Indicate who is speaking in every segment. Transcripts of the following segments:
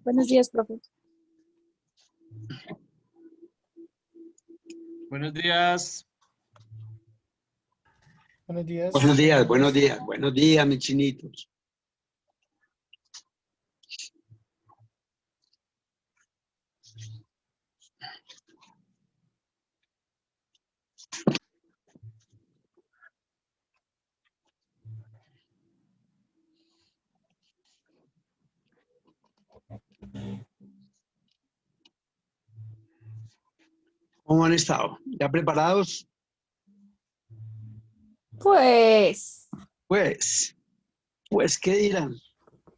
Speaker 1: Buenos días, profe.
Speaker 2: Buenos días.
Speaker 3: Buenos días.
Speaker 4: Buenos días, buenos días, buenos días, mis chinitos. ¿Cómo han estado? ¿Ya preparados?
Speaker 1: Pues,
Speaker 4: Pues, ¿qué dirán?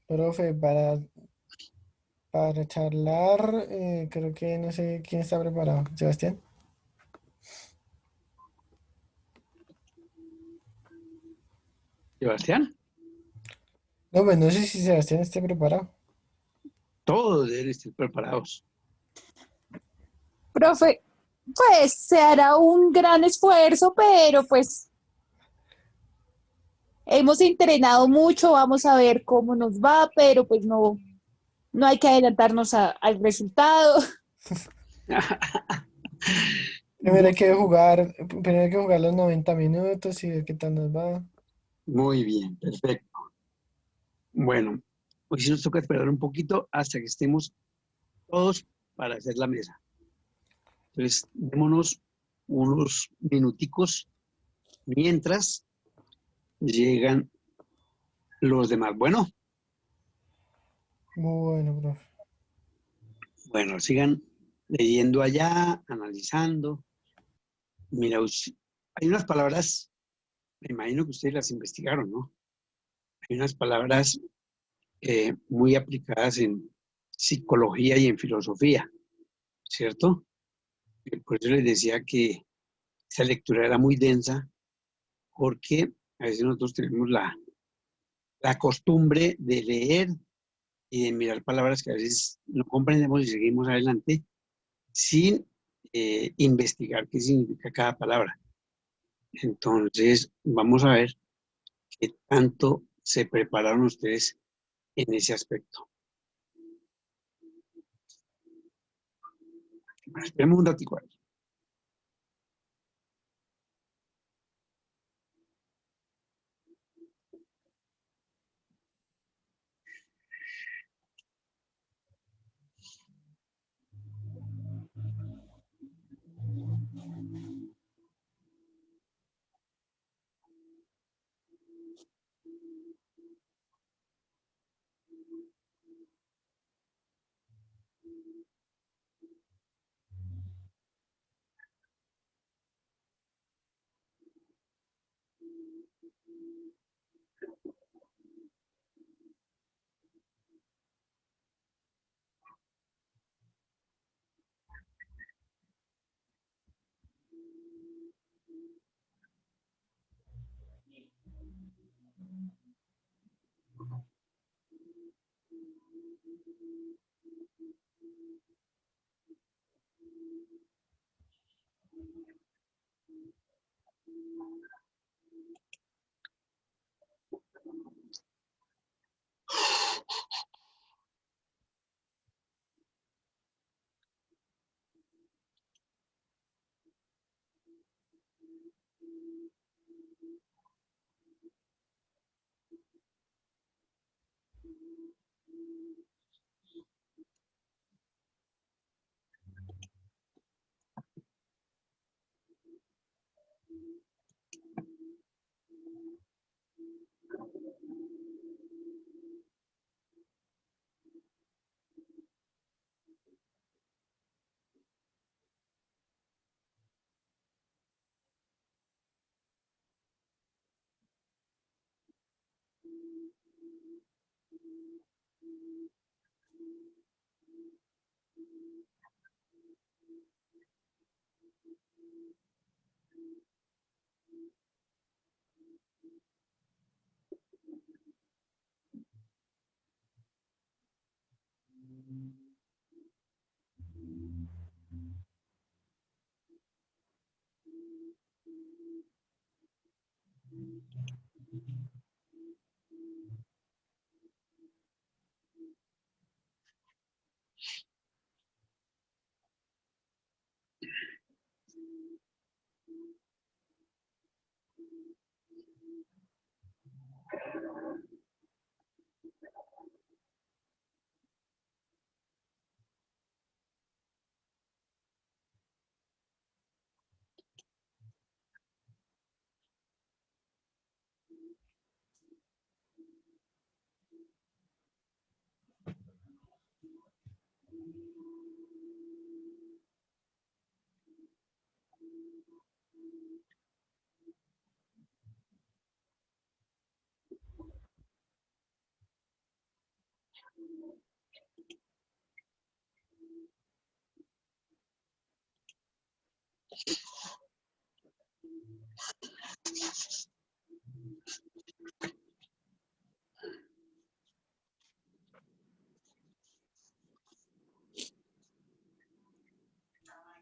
Speaker 3: Profe, para charlar, creo que no sé quién está preparado. ¿Sebastián?
Speaker 4: ¿Sebastián?
Speaker 3: No, pues no sé si Sebastián esté preparado.
Speaker 4: Todos deben estar preparados.
Speaker 1: profe, pues se hará un gran esfuerzo, pero pues hemos entrenado mucho, vamos a ver cómo nos va, pero pues no hay que adelantarnos al resultado.
Speaker 3: Primero hay que jugar los 90 minutos y ver qué tal nos va.
Speaker 4: Muy bien, perfecto. Bueno, hoy sí nos toca esperar un poquito hasta que estemos todos para hacer la mesa. Entonces, démonos unos minuticos mientras llegan los demás.
Speaker 3: Bueno, profe.
Speaker 4: Bueno, sigan leyendo allá, analizando. Mira, hay unas palabras, me imagino que ustedes las investigaron, ¿no? Hay unas palabras muy aplicadas en psicología y en filosofía, ¿cierto? Por eso les decía que esa lectura era muy densa, porque a veces nosotros tenemos la costumbre de leer y de mirar palabras que a veces no comprendemos y seguimos adelante sin investigar qué significa cada palabra. Entonces, vamos a ver qué tanto se prepararon ustedes en ese aspecto. Bueno, esperemos un ratico ahí.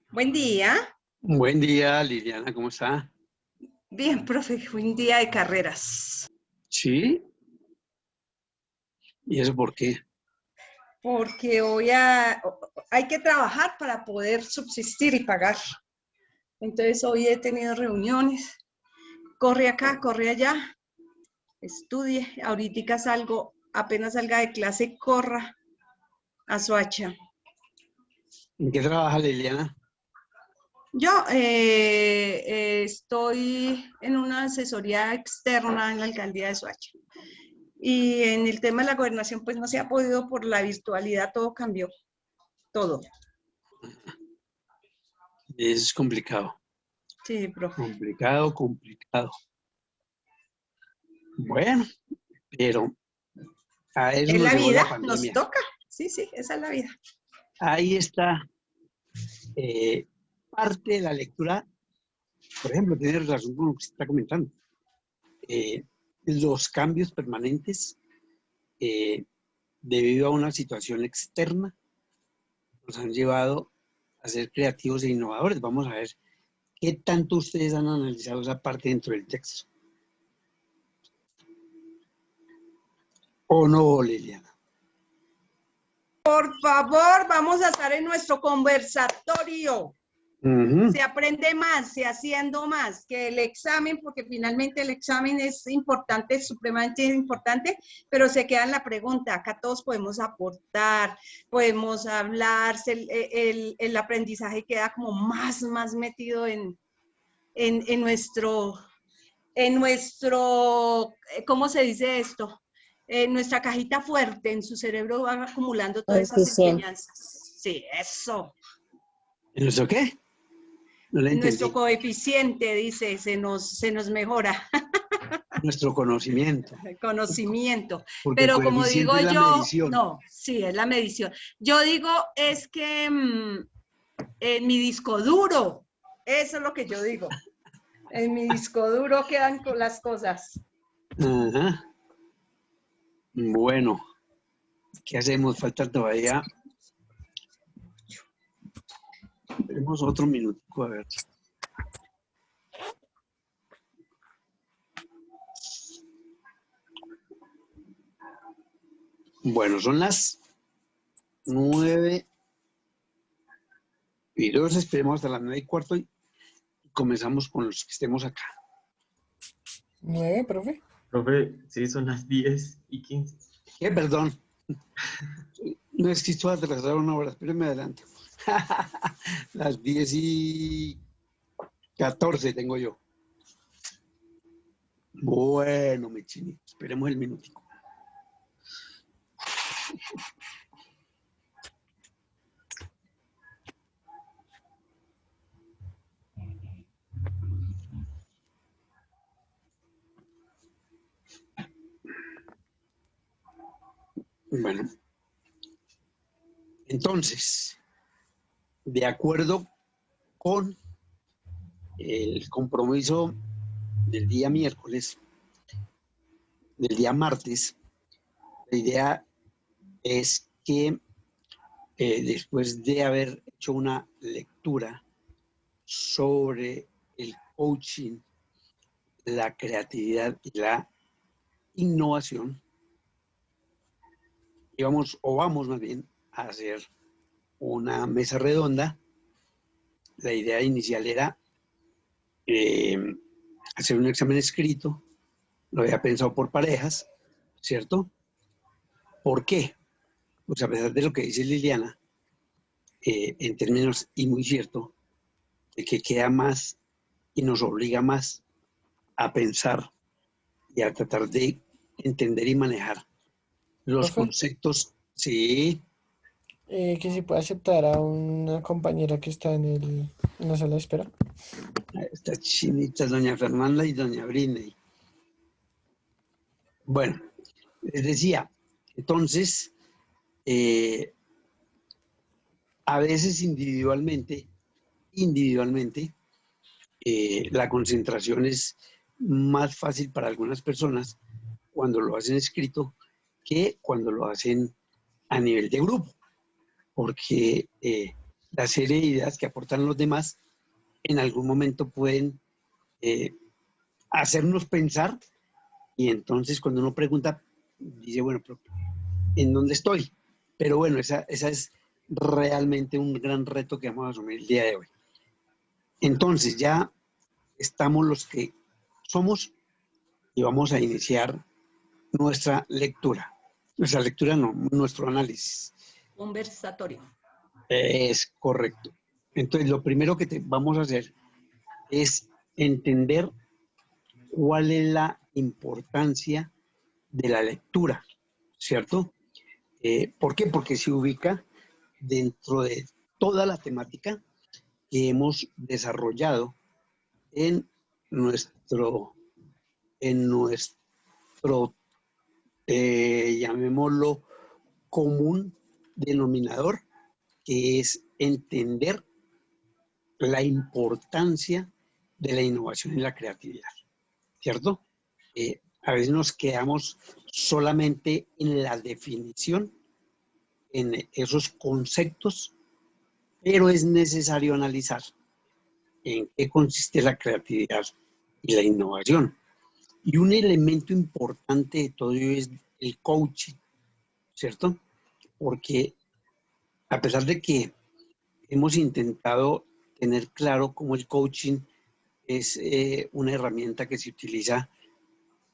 Speaker 2: Buen día.
Speaker 4: Buen día, Liliana, ¿cómo está?
Speaker 2: Bien, profe, buen día de carreras.
Speaker 4: Sí. ¿Y eso por qué?
Speaker 2: Porque hay que trabajar para poder subsistir y pagar. Entonces hoy he tenido reuniones, corre acá, corre allá, estudie. Ahorita salgo, apenas salga de clase, corra a Soacha.
Speaker 4: ¿En qué trabaja Liliana?
Speaker 2: Yo estoy en una asesoría externa en la alcaldía de Soacha. Y en el tema de la gobernación, pues no se ha podido por la virtualidad, todo cambió, todo.
Speaker 4: Es complicado.
Speaker 2: Sí, profe.
Speaker 4: Complicado. Bueno, pero a eso
Speaker 2: Es
Speaker 4: nos
Speaker 2: la
Speaker 4: llevó
Speaker 2: vida,
Speaker 4: la
Speaker 2: nos
Speaker 4: pandemia.
Speaker 2: toca. Sí, esa es la vida.
Speaker 4: Ahí está parte de la lectura, por ejemplo, tiene relación con lo que se está comentando. Los cambios permanentes debido a una situación externa nos han llevado a ser creativos e innovadores. Vamos a ver qué tanto ustedes han analizado esa parte dentro del texto. ¿O no, Liliana?
Speaker 2: Por favor, vamos a estar en nuestro conversatorio. Se aprende más, se haciendo más que el examen, porque finalmente el examen es importante, supremamente importante, pero se queda en la pregunta. Acá todos podemos aportar, podemos hablar, el aprendizaje queda como más metido en nuestro, ¿cómo se dice esto? En nuestra cajita fuerte, en su cerebro van acumulando todas esas enseñanzas. Sí, eso.
Speaker 4: ¿En nuestro qué? No le entendí.
Speaker 2: Nuestro coeficiente, dice, se nos mejora.
Speaker 4: Nuestro conocimiento.
Speaker 2: Conocimiento.
Speaker 4: Porque
Speaker 2: Pero
Speaker 4: el
Speaker 2: como
Speaker 4: coeficiente
Speaker 2: digo
Speaker 4: es la
Speaker 2: yo,
Speaker 4: medición.
Speaker 2: no, sí, es la medición. Yo digo, es que en mi disco duro, eso es lo que yo digo. En mi disco duro quedan con las cosas.
Speaker 4: Ajá. Bueno, ¿qué hacemos? Falta todavía. Tenemos otro minutico, a ver. Bueno, son las 9:02, esperemos hasta las 9:15 y comenzamos con los que estemos acá.
Speaker 3: 9, profe.
Speaker 5: Profe, sí, son las 10:15.
Speaker 4: ¿Qué? Perdón. No es que esto va a atrasar una hora, espérenme adelante. Las 10:14 tengo yo. Bueno, mi chinito, esperemos el minutico. Bueno, entonces, de acuerdo con el compromiso del día miércoles, del día martes, la idea es que después de haber hecho una lectura sobre el coaching, la creatividad y la innovación, vamos más bien a hacer una mesa redonda. La idea inicial era hacer un examen escrito, lo había pensado por parejas, ¿cierto? ¿Por qué? Pues a pesar de lo que dice Liliana, en términos, y muy cierto, de que queda más y nos obliga más a pensar y a tratar de entender y manejar los
Speaker 3: Profe,
Speaker 4: conceptos. Sí,
Speaker 3: que si puede aceptar a una compañera que está en la sala de espera.
Speaker 4: estas chinitas, doña Fernanda y doña Britney. Bueno, les decía, entonces, a veces individualmente, la concentración es más fácil para algunas personas cuando lo hacen escrito que cuando lo hacen a nivel de grupo, porque la serie de ideas que aportan los demás en algún momento pueden hacernos pensar, y entonces cuando uno pregunta, dice, bueno, pero ¿en dónde estoy? Pero bueno, esa es realmente un gran reto que vamos a asumir el día de hoy. Entonces ya estamos los que somos y vamos a iniciar nuestra lectura. Nuestra lectura no, nuestro análisis.
Speaker 2: Conversatorio.
Speaker 4: Es correcto. Entonces, lo primero que vamos a hacer es entender cuál es la importancia de la lectura, ¿cierto? ¿Por qué? Porque se ubica dentro de toda la temática que hemos desarrollado en nuestro, llamémoslo, común denominador, que es entender la importancia de la innovación y la creatividad, ¿cierto? A veces nos quedamos solamente en la definición, en esos conceptos, pero es necesario analizar en qué consiste la creatividad y la innovación. Y un elemento importante de todo ello es el coaching, ¿cierto? Porque a pesar de que hemos intentado tener claro cómo el coaching es una herramienta que se utiliza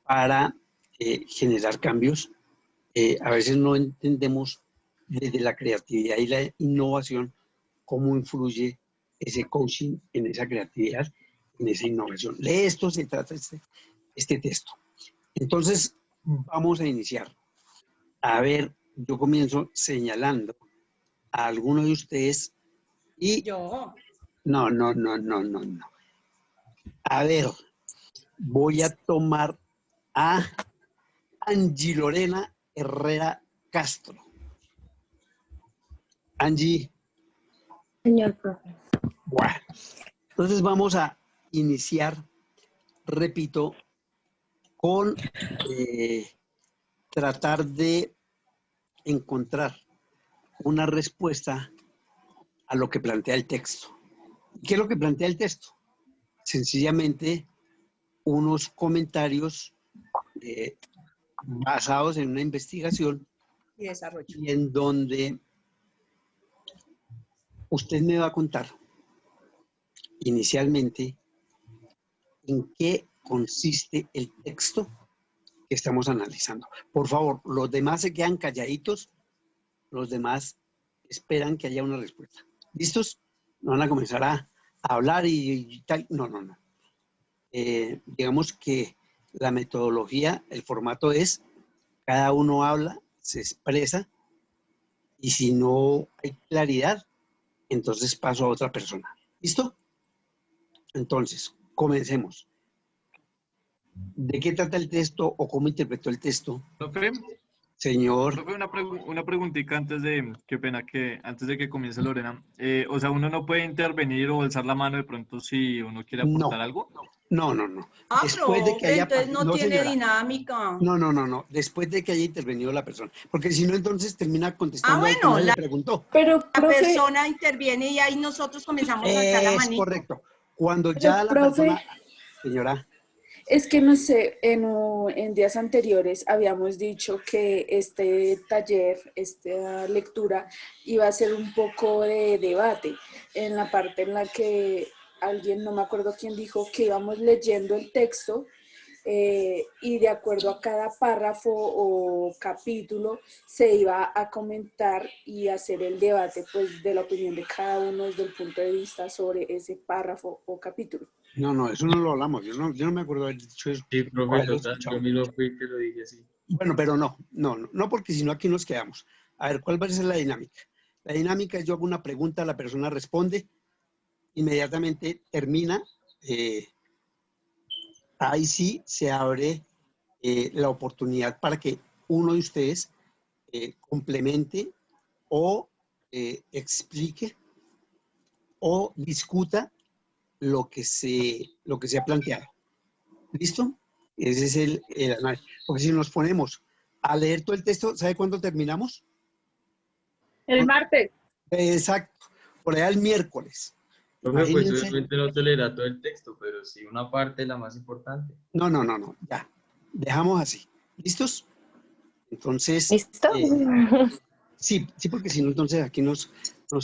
Speaker 4: para generar cambios, a veces no entendemos desde la creatividad y la innovación cómo influye ese coaching en esa creatividad, en esa innovación. De esto se trata este texto. Entonces, vamos a iniciar. A ver, yo comienzo señalando a alguno de ustedes y...
Speaker 2: Yo.
Speaker 4: No. A ver, voy a tomar a Angie Lorena Herrera Castro. Angie.
Speaker 6: Señor profe.
Speaker 4: Bueno, entonces vamos a iniciar, repito, con tratar de encontrar una respuesta a lo que plantea el texto. ¿Qué es lo que plantea el texto? Sencillamente unos comentarios basados en una investigación
Speaker 2: Y desarrollo.
Speaker 4: y en donde usted me va a contar inicialmente en qué consiste el texto que estamos analizando. Por favor, los demás se quedan calladitos, los demás esperan que haya una respuesta. ¿Listos? No van a comenzar a hablar y tal. No. Digamos que la metodología, el formato es, cada uno habla, se expresa, y si no hay claridad, entonces paso a otra persona. ¿Listo? Entonces, comencemos. ¿De qué trata el texto o cómo interpretó el texto?
Speaker 5: ¿Profe?
Speaker 4: Señor,
Speaker 5: Profe, una preguntita antes de que comience Lorena. O sea, uno no puede intervenir o alzar la mano de pronto si uno quiere
Speaker 4: no,
Speaker 5: aportar algo.
Speaker 4: no.
Speaker 2: Ah,
Speaker 4: Después de que
Speaker 2: profe,
Speaker 4: haya,
Speaker 2: entonces no
Speaker 4: no
Speaker 2: tiene
Speaker 4: señora,
Speaker 2: dinámica.
Speaker 4: no, después de que haya intervenido la persona, porque si no entonces termina
Speaker 2: Ah,
Speaker 4: contestando al que
Speaker 2: bueno,
Speaker 4: nadie le
Speaker 2: la
Speaker 4: preguntó.
Speaker 6: Pero, profe,
Speaker 2: persona interviene y ahí nosotros comenzamos a alzar la
Speaker 4: Es
Speaker 2: manito.
Speaker 4: correcto. Cuando ya
Speaker 6: pero,
Speaker 4: la
Speaker 6: profe,
Speaker 4: persona, señora,
Speaker 6: es que no sé, en días anteriores habíamos dicho que este taller, esta lectura, iba a ser un poco de debate, en la parte en la que alguien, no me acuerdo quién dijo, que íbamos leyendo el texto y de acuerdo a cada párrafo o capítulo se iba a comentar y hacer el debate pues de la opinión de cada uno desde el punto de vista sobre ese párrafo o capítulo.
Speaker 4: no, eso no lo hablamos. Yo no me acuerdo haber dicho eso
Speaker 5: Sí,
Speaker 4: o
Speaker 5: profe,
Speaker 4: haberlo
Speaker 5: total. Yo
Speaker 4: escuchado.
Speaker 5: mismo fui que lo dije así.
Speaker 4: Bueno, pero no, porque si no aquí nos quedamos. A ver, ¿cuál va a ser la dinámica? La dinámica es yo hago una pregunta, la persona responde, inmediatamente termina. Ahí sí se abre la oportunidad para que uno de ustedes complemente o explique o discuta lo que se ha planteado. ¿Listo? Ese es el análisis. Porque si nos ponemos a leer todo el texto, ¿sabe cuándo terminamos?
Speaker 1: El martes.
Speaker 4: Exacto, por allá el miércoles.
Speaker 5: Profe, pues
Speaker 4: Imagínense.
Speaker 5: obviamente no se leerá todo el texto, pero sí una parte, la más importante.
Speaker 4: No, ya. Dejamos así. ¿Listos? Entonces,
Speaker 6: ¿Listo?
Speaker 4: sí, porque si no, entonces aquí nos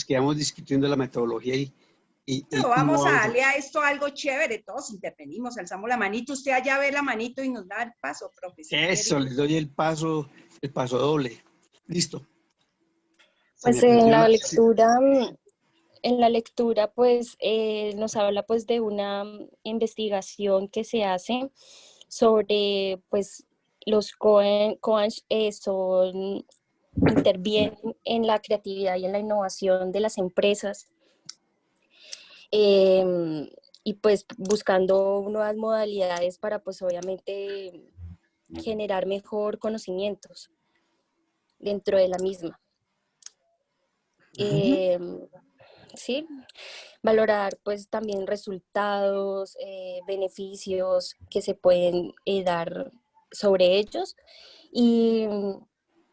Speaker 4: quedamos discutiendo la metodología
Speaker 2: Pero
Speaker 4: y no
Speaker 2: vamos a
Speaker 4: vamos a...
Speaker 2: darle a esto algo chévere, todos intervenimos, alzamos la manito, usted allá ve la manito y nos da el paso, profe, si quiere.
Speaker 4: Eso, les doy el paso doble. Listo. Se me
Speaker 7: Pues
Speaker 4: prendió la... sí.
Speaker 7: en la lectura, pues nos habla pues de una investigación que se hace sobre pues los coach intervienen en la creatividad y en la innovación de las empresas y pues buscando nuevas modalidades para pues obviamente generar mejor conocimientos dentro de la misma. Sí, valorar pues también resultados, beneficios que se pueden dar sobre ellos y,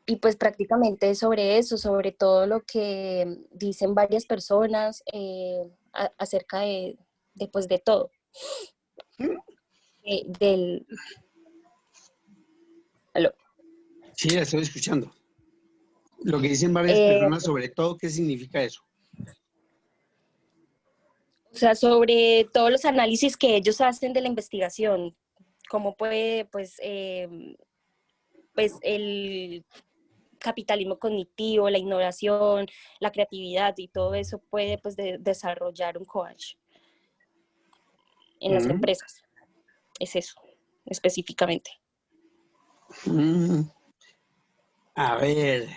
Speaker 7: y pues prácticamente sobre eso, sobre todo lo que dicen varias personas acerca pues, de todo, del... Aló.
Speaker 4: Sí, la estoy escuchando. Lo que dicen varias
Speaker 7: Eh,
Speaker 4: personas, sobre todo, ¿qué significa eso?
Speaker 7: o sea, sobre todos los análisis que ellos hacen de la investigación, cómo puede pues el capitalismo cognitivo, la innovación, la creatividad y todo eso puede pues desarrollar un coach en las empresas. Es eso, específicamente.
Speaker 4: A ver.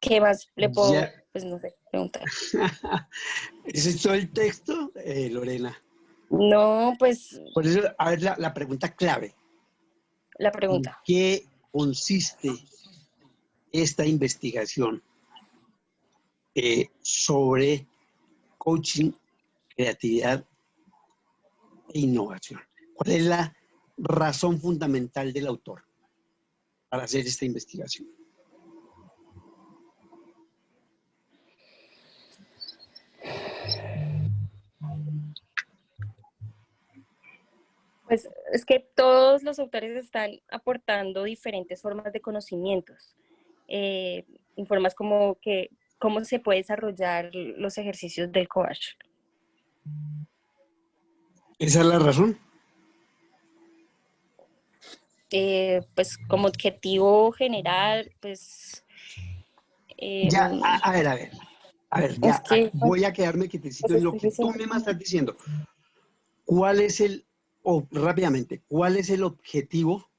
Speaker 7: ¿Qué más le puedo,
Speaker 4: Ya.
Speaker 7: pues no sé, preguntar?
Speaker 4: ¿Ese es todo el texto, Lorena?
Speaker 7: No, pues
Speaker 4: Por eso, a ver, la pregunta clave.
Speaker 7: la
Speaker 4: ¿En
Speaker 7: pregunta.
Speaker 4: qué consiste esta investigación sobre coaching, creatividad e innovación? ¿Cuál es la razón fundamental del autor para hacer esta investigación?
Speaker 7: Pues es que todos los autores están aportando diferentes formas de conocimientos, en formas como que cómo se puede desarrollar los ejercicios del coach.
Speaker 4: ¿Esa es la razón?
Speaker 7: Pues como objetivo general, pues
Speaker 4: Ya, a ver,
Speaker 7: es
Speaker 4: ya,
Speaker 7: que
Speaker 4: voy a quedarme quietecito
Speaker 7: pues
Speaker 4: en lo
Speaker 7: estoy
Speaker 4: que tú
Speaker 7: diciendo,
Speaker 4: misma estás diciendo. ¿Cuál es rápidamente, cuál es el objetivo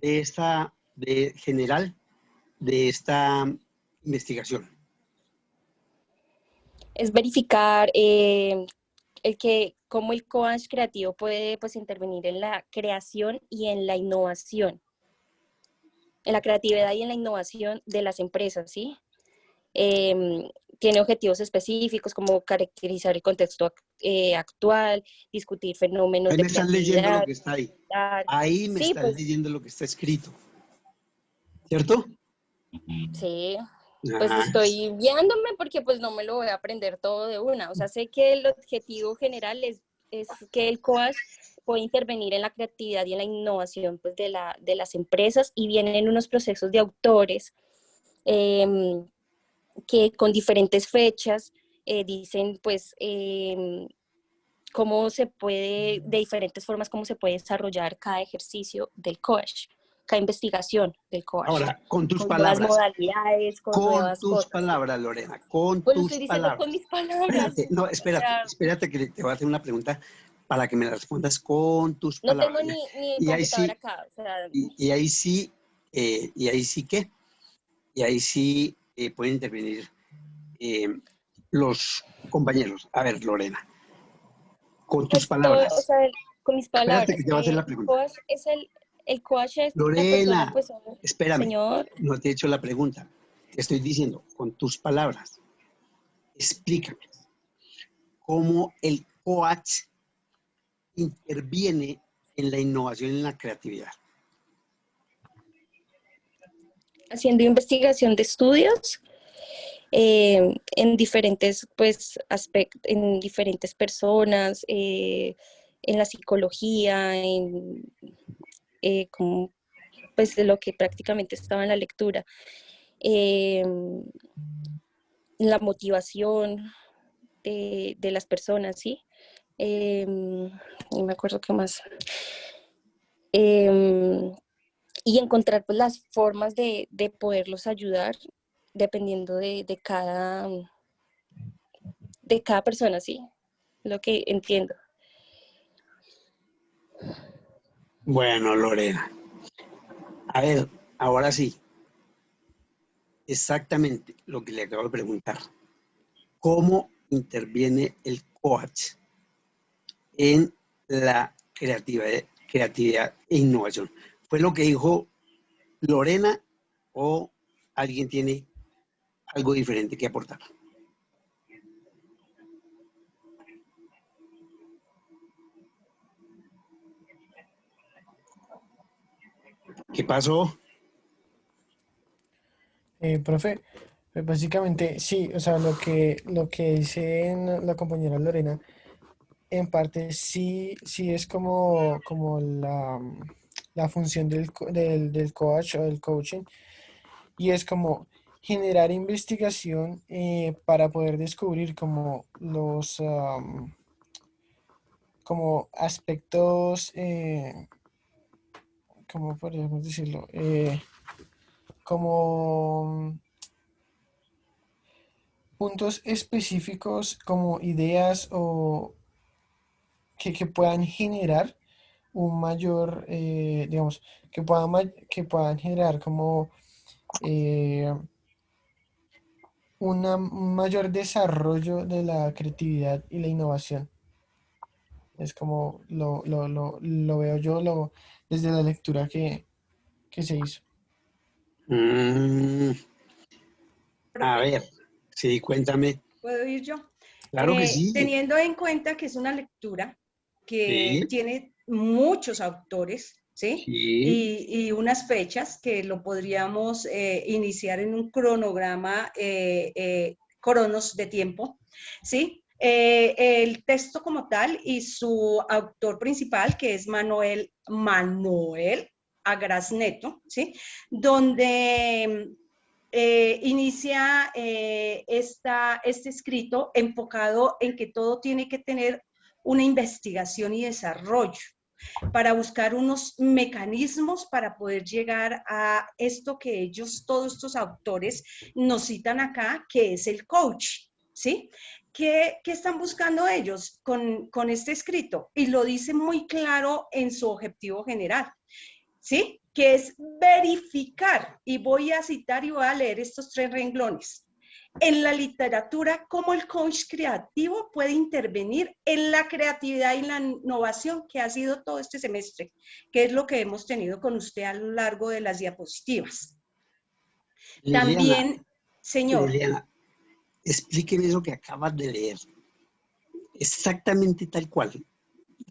Speaker 4: de general de esta investigación?
Speaker 7: es verificar cómo el coach creativo puede pues intervenir en la creación y en la innovación en la creatividad y en la innovación de las empresas, ¿sí? Tiene objetivos específicos como caracterizar el contexto actual, discutir fenómenos
Speaker 4: Ahí
Speaker 7: de
Speaker 4: me estás leyendo lo
Speaker 7: creatividad.
Speaker 4: que está ahí. Ahí me
Speaker 7: Sí,
Speaker 4: estás
Speaker 7: pues
Speaker 4: leyendo lo que está escrito. ¿Cierto?
Speaker 7: sí, pues
Speaker 4: Ah,
Speaker 7: estoy guiándome porque pues no me lo voy a aprender todo de una. O sea, sé que el objetivo general es que el coach puede intervenir en la creatividad y en la innovación pues, de las empresas, y vienen unos procesos de autores que con diferentes fechas dicen pues cómo se puede, de diferentes formas, cómo se puede desarrollar cada ejercicio del coach, cada investigación del coach,
Speaker 4: ahora, con tus
Speaker 7: con nuevas
Speaker 4: palabras.
Speaker 7: modalidades, con
Speaker 4: Con
Speaker 7: nuevas
Speaker 4: tus
Speaker 7: cosas. ¿Sí?
Speaker 4: palabras, Lorena, con
Speaker 7: Pues lo
Speaker 4: tus
Speaker 7: estoy diciendo con
Speaker 4: palabras.
Speaker 7: mis palabras.
Speaker 4: Espérate, no,
Speaker 7: O sea,
Speaker 4: espérate que te voy a hacer una pregunta para que me la respondas con tus
Speaker 7: no
Speaker 4: palabras.
Speaker 7: tengo ni
Speaker 4: Y ahí
Speaker 7: computadora
Speaker 4: sí,
Speaker 7: acá. O sea,
Speaker 4: y ahí sí, y ahí sí que, y ahí sí pueden intervenir los compañeros. A ver, Lorena, con tus
Speaker 7: pues todo, o
Speaker 4: palabras.
Speaker 7: sea, con mis
Speaker 4: Espérate que
Speaker 7: palabras.
Speaker 4: te voy a hacer la
Speaker 7: El
Speaker 4: pregunta.
Speaker 7: coach es el coach es la persona,
Speaker 4: Lorena,
Speaker 7: pues,
Speaker 4: espérame,
Speaker 7: señor.
Speaker 4: no te he hecho la pregunta. Te estoy diciendo, con tus palabras, explícame cómo el coach interviene en la innovación y en la creatividad.
Speaker 7: Haciendo investigación de estudios en diferentes pues aspectos, en diferentes personas, en la psicología, como, pues de lo que prácticamente estaba en la lectura, la motivación de las personas, ¿sí? No me acuerdo qué más. Y encontrar pues, las formas de poderlos ayudar dependiendo de cada persona, ¿sí? Lo que entiendo.
Speaker 4: Bueno, Lorena, a ver, ahora sí, exactamente lo que le acabo de preguntar. ¿Cómo interviene el coach en la creatividad e innovación? ¿Fue lo que dijo Lorena o alguien tiene algo diferente que aportar? ¿Qué pasó?
Speaker 3: Profe, básicamente sí, o sea, lo que dice la compañera Lorena, en parte sí es como la función del coach o del coaching, y es como generar investigación para poder descubrir como como aspectos, ¿cómo podríamos decirlo? Como puntos específicos, como ideas o que puedan generar un mayor, digamos, que puedan generar como eh, un mayor desarrollo de la creatividad y la innovación. Es como lo veo yo desde la lectura que se hizo.
Speaker 4: Mm, a
Speaker 2: Profe,
Speaker 4: ver, sí, cuéntame.
Speaker 2: ¿puedo ir yo?
Speaker 4: Claro que sí.
Speaker 2: Teniendo en cuenta que es una lectura que
Speaker 4: Sí,
Speaker 2: tiene muchos autores, ¿sí?
Speaker 4: sí.
Speaker 2: Y unas fechas que lo podríamos iniciar en un cronograma, cronos de tiempo, ¿sí? El texto como tal y su autor principal, que es Manuel Agrasneto, ¿sí? Donde inicia este escrito enfocado en que todo tiene que tener una investigación y desarrollo para buscar unos mecanismos para poder llegar a esto que ellos, todos estos autores, nos citan acá, que es el coach, ¿sí? ¿Qué están buscando ellos con este escrito? Y lo dice muy claro en su objetivo general, ¿sí? Que es verificar, y voy a citar y voy a leer estos 3 renglones. en la literatura cómo el coach creativo puede intervenir en la creatividad y la innovación que ha sido todo este semestre, que es lo que hemos tenido con usted a lo largo de las diapositivas.
Speaker 4: Liliana,
Speaker 2: También, señor.
Speaker 4: Liliana, explíqueme eso que acabas de leer. Exactamente tal cual.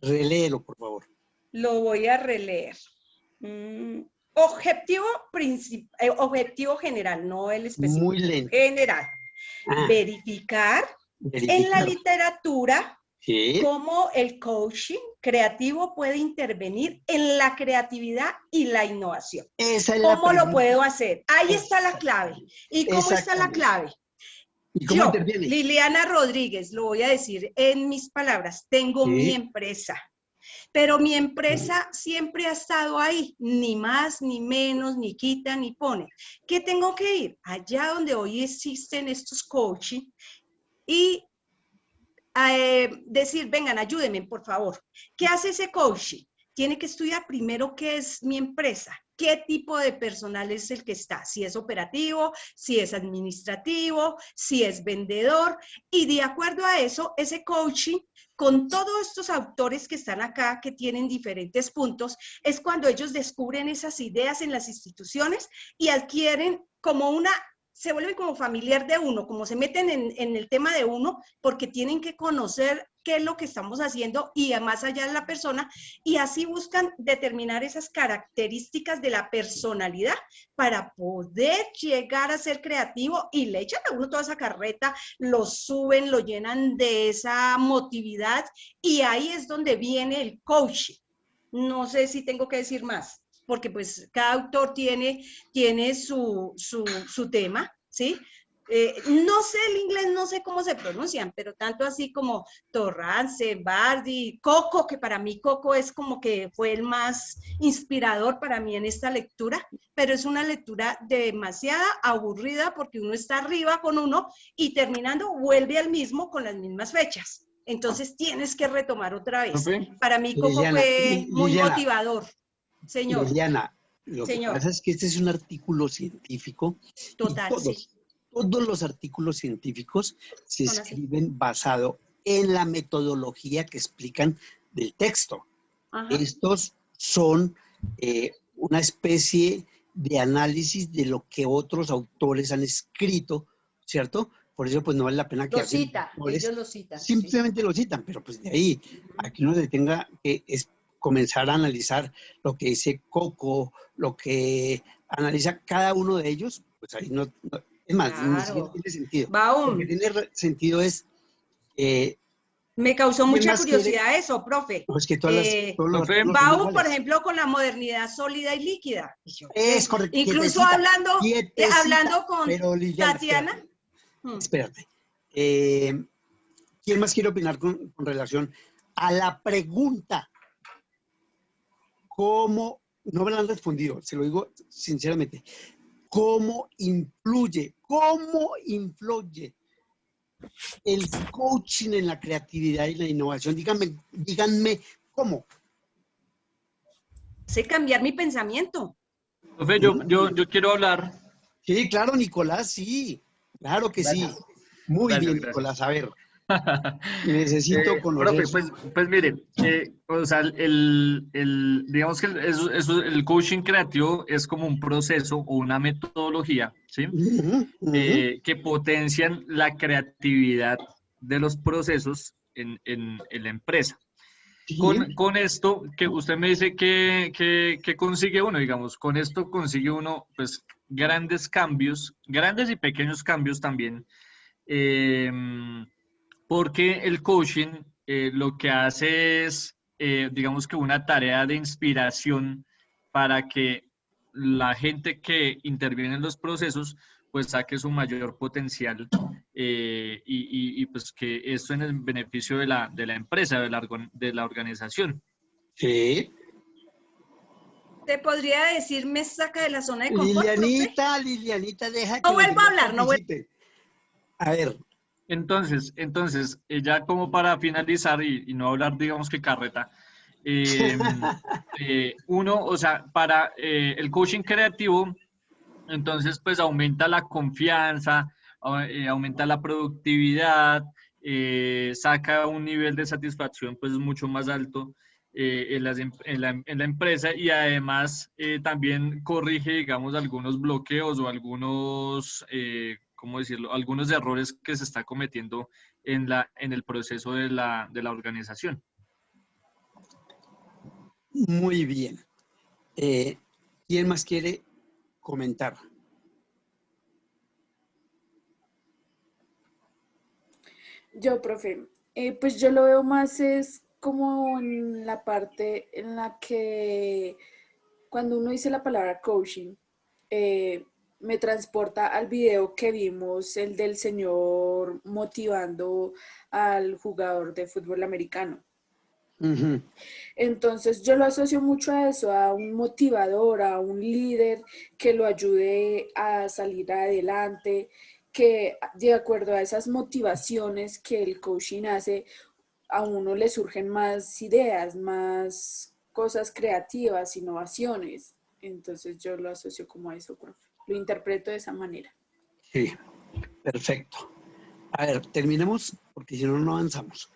Speaker 4: Reléelo, por favor.
Speaker 2: Lo voy a releer. Objetivo general, no el específico.
Speaker 4: Muy lento.
Speaker 2: General. Verificar en la literatura cómo el coaching creativo puede intervenir en la creatividad y la innovación. ¿Cómo lo puedo hacer? Ahí está la clave. ¿Y cómo está la clave? Yo, Liliana Rodríguez, lo voy a decir en mis palabras, tengo mi empresa. Pero mi empresa siempre ha estado ahí, ni más, ni menos, ni quita, ni pone. ¿Qué tengo que ir? Allá donde hoy existen estos coaching y decir, vengan, ayúdenme, por favor. ¿Qué hace ese coaching? Tiene que estudiar primero qué es mi empresa, qué tipo de personal es el que está, si es operativo, si es administrativo, si es vendedor, y de acuerdo a eso, ese coaching, con todos estos autores que están acá, que tienen diferentes puntos, es cuando ellos descubren esas ideas en las instituciones y adquieren como una, se vuelven como familiar de uno, como se meten en el tema de uno, porque tienen que conocer qué es lo que estamos haciendo y más allá de la persona, y así buscan determinar esas características de la personalidad para poder llegar a ser creativo y le echan a uno toda esa carreta, lo suben, lo llenan de esa motividad y ahí es donde viene el coaching. No sé si tengo que decir más, porque pues cada autor tiene su tema, ¿sí? No sé el inglés, no sé cómo se pronuncian, pero tanto así como Torrance, Bardi, Coco, que para mí Coco es como que fue el más inspirador para mí en esta lectura, pero es una lectura demasiada aburrida porque uno está arriba con uno y terminando vuelve al mismo con las mismas fechas. Entonces tienes que retomar otra vez. Para mí Coco fue muy motivador. Señor.
Speaker 4: Liliana, lo que pasa es que este es un artículo científico.
Speaker 2: Total, sí.
Speaker 4: Todos los artículos científicos se escriben basado en la metodología que explican del texto. Ajá. Estos son una especie de análisis de lo que otros autores han escrito, ¿cierto? Por eso pues no vale la pena que...
Speaker 2: Ellos lo citan.
Speaker 4: Simplemente lo citan, pero pues de ahí a que uno se tenga que comenzar a analizar lo que dice Coco, lo que analiza cada uno de ellos, pues ahí no es más, ni siquiera tiene sentido. Lo que tiene sentido es...
Speaker 2: me causó mucha curiosidad eso, profe.
Speaker 4: No, es que todos
Speaker 2: Baum, por ejemplo, con la modernidad sólida y líquida.
Speaker 4: Es correcto.
Speaker 2: Incluso hablando con Tatiana.
Speaker 4: Espérate. ¿Quién más quiere opinar con relación a la pregunta? ¿Cómo? No me lo han respondido, se lo digo sinceramente. ¿Cómo influye el coaching en la creatividad y la innovación? Díganme ¿cómo?
Speaker 2: Sé cambiar mi pensamiento.
Speaker 5: Profe, yo quiero hablar.
Speaker 4: Sí, claro, Nicolás, sí. Claro que sí. Muy
Speaker 5: Gracias,
Speaker 4: bien,
Speaker 5: gracias.
Speaker 4: Nicolás. A ver, necesito conocer.
Speaker 5: Profe, pues mire, o sea, digamos que el coaching creativo es como un proceso o una metodología, ¿sí? Que potencian la creatividad de los procesos en la empresa. Con esto, que usted me dice que consigue uno, digamos, con esto consigue uno, pues, grandes cambios, grandes y pequeños cambios también, porque el coaching lo que hace es, digamos que una tarea de inspiración para que la gente que interviene en los procesos pues saque su mayor potencial y pues que esto en el beneficio de la empresa, de la organización.
Speaker 4: Sí.
Speaker 2: ¿Te podría decir me saca de la zona de confort?
Speaker 4: Lilianita, deja que...
Speaker 2: No vuelvo a hablar, no vuelvo.
Speaker 4: A ver.
Speaker 5: Entonces, ya como para finalizar y no hablar, digamos que carreta, uno, o sea, para el coaching creativo, entonces pues aumenta la confianza, aumenta la productividad, saca un nivel de satisfacción pues mucho más alto en la empresa, y además también corrige, digamos, algunos bloqueos o algunos, ¿cómo decirlo?, algunos errores que se está cometiendo en el proceso de la organización.
Speaker 4: Muy bien. ¿Quién más quiere comentar?
Speaker 6: Yo, profe, pues yo lo veo más es como en la parte en la que cuando uno dice la palabra coaching, me transporta al video que vimos, el del señor motivando al jugador de fútbol americano.
Speaker 4: Uh-huh.
Speaker 6: Entonces yo lo asocio mucho a eso, a un motivador, a un líder que lo ayude a salir adelante, que de acuerdo a esas motivaciones que el coaching hace, a uno le surgen más ideas, más cosas creativas, innovaciones. Entonces yo lo asocio como a eso, profe. Lo interpreto de esa manera.
Speaker 4: Sí, perfecto. A ver, terminemos porque si no, no avanzamos.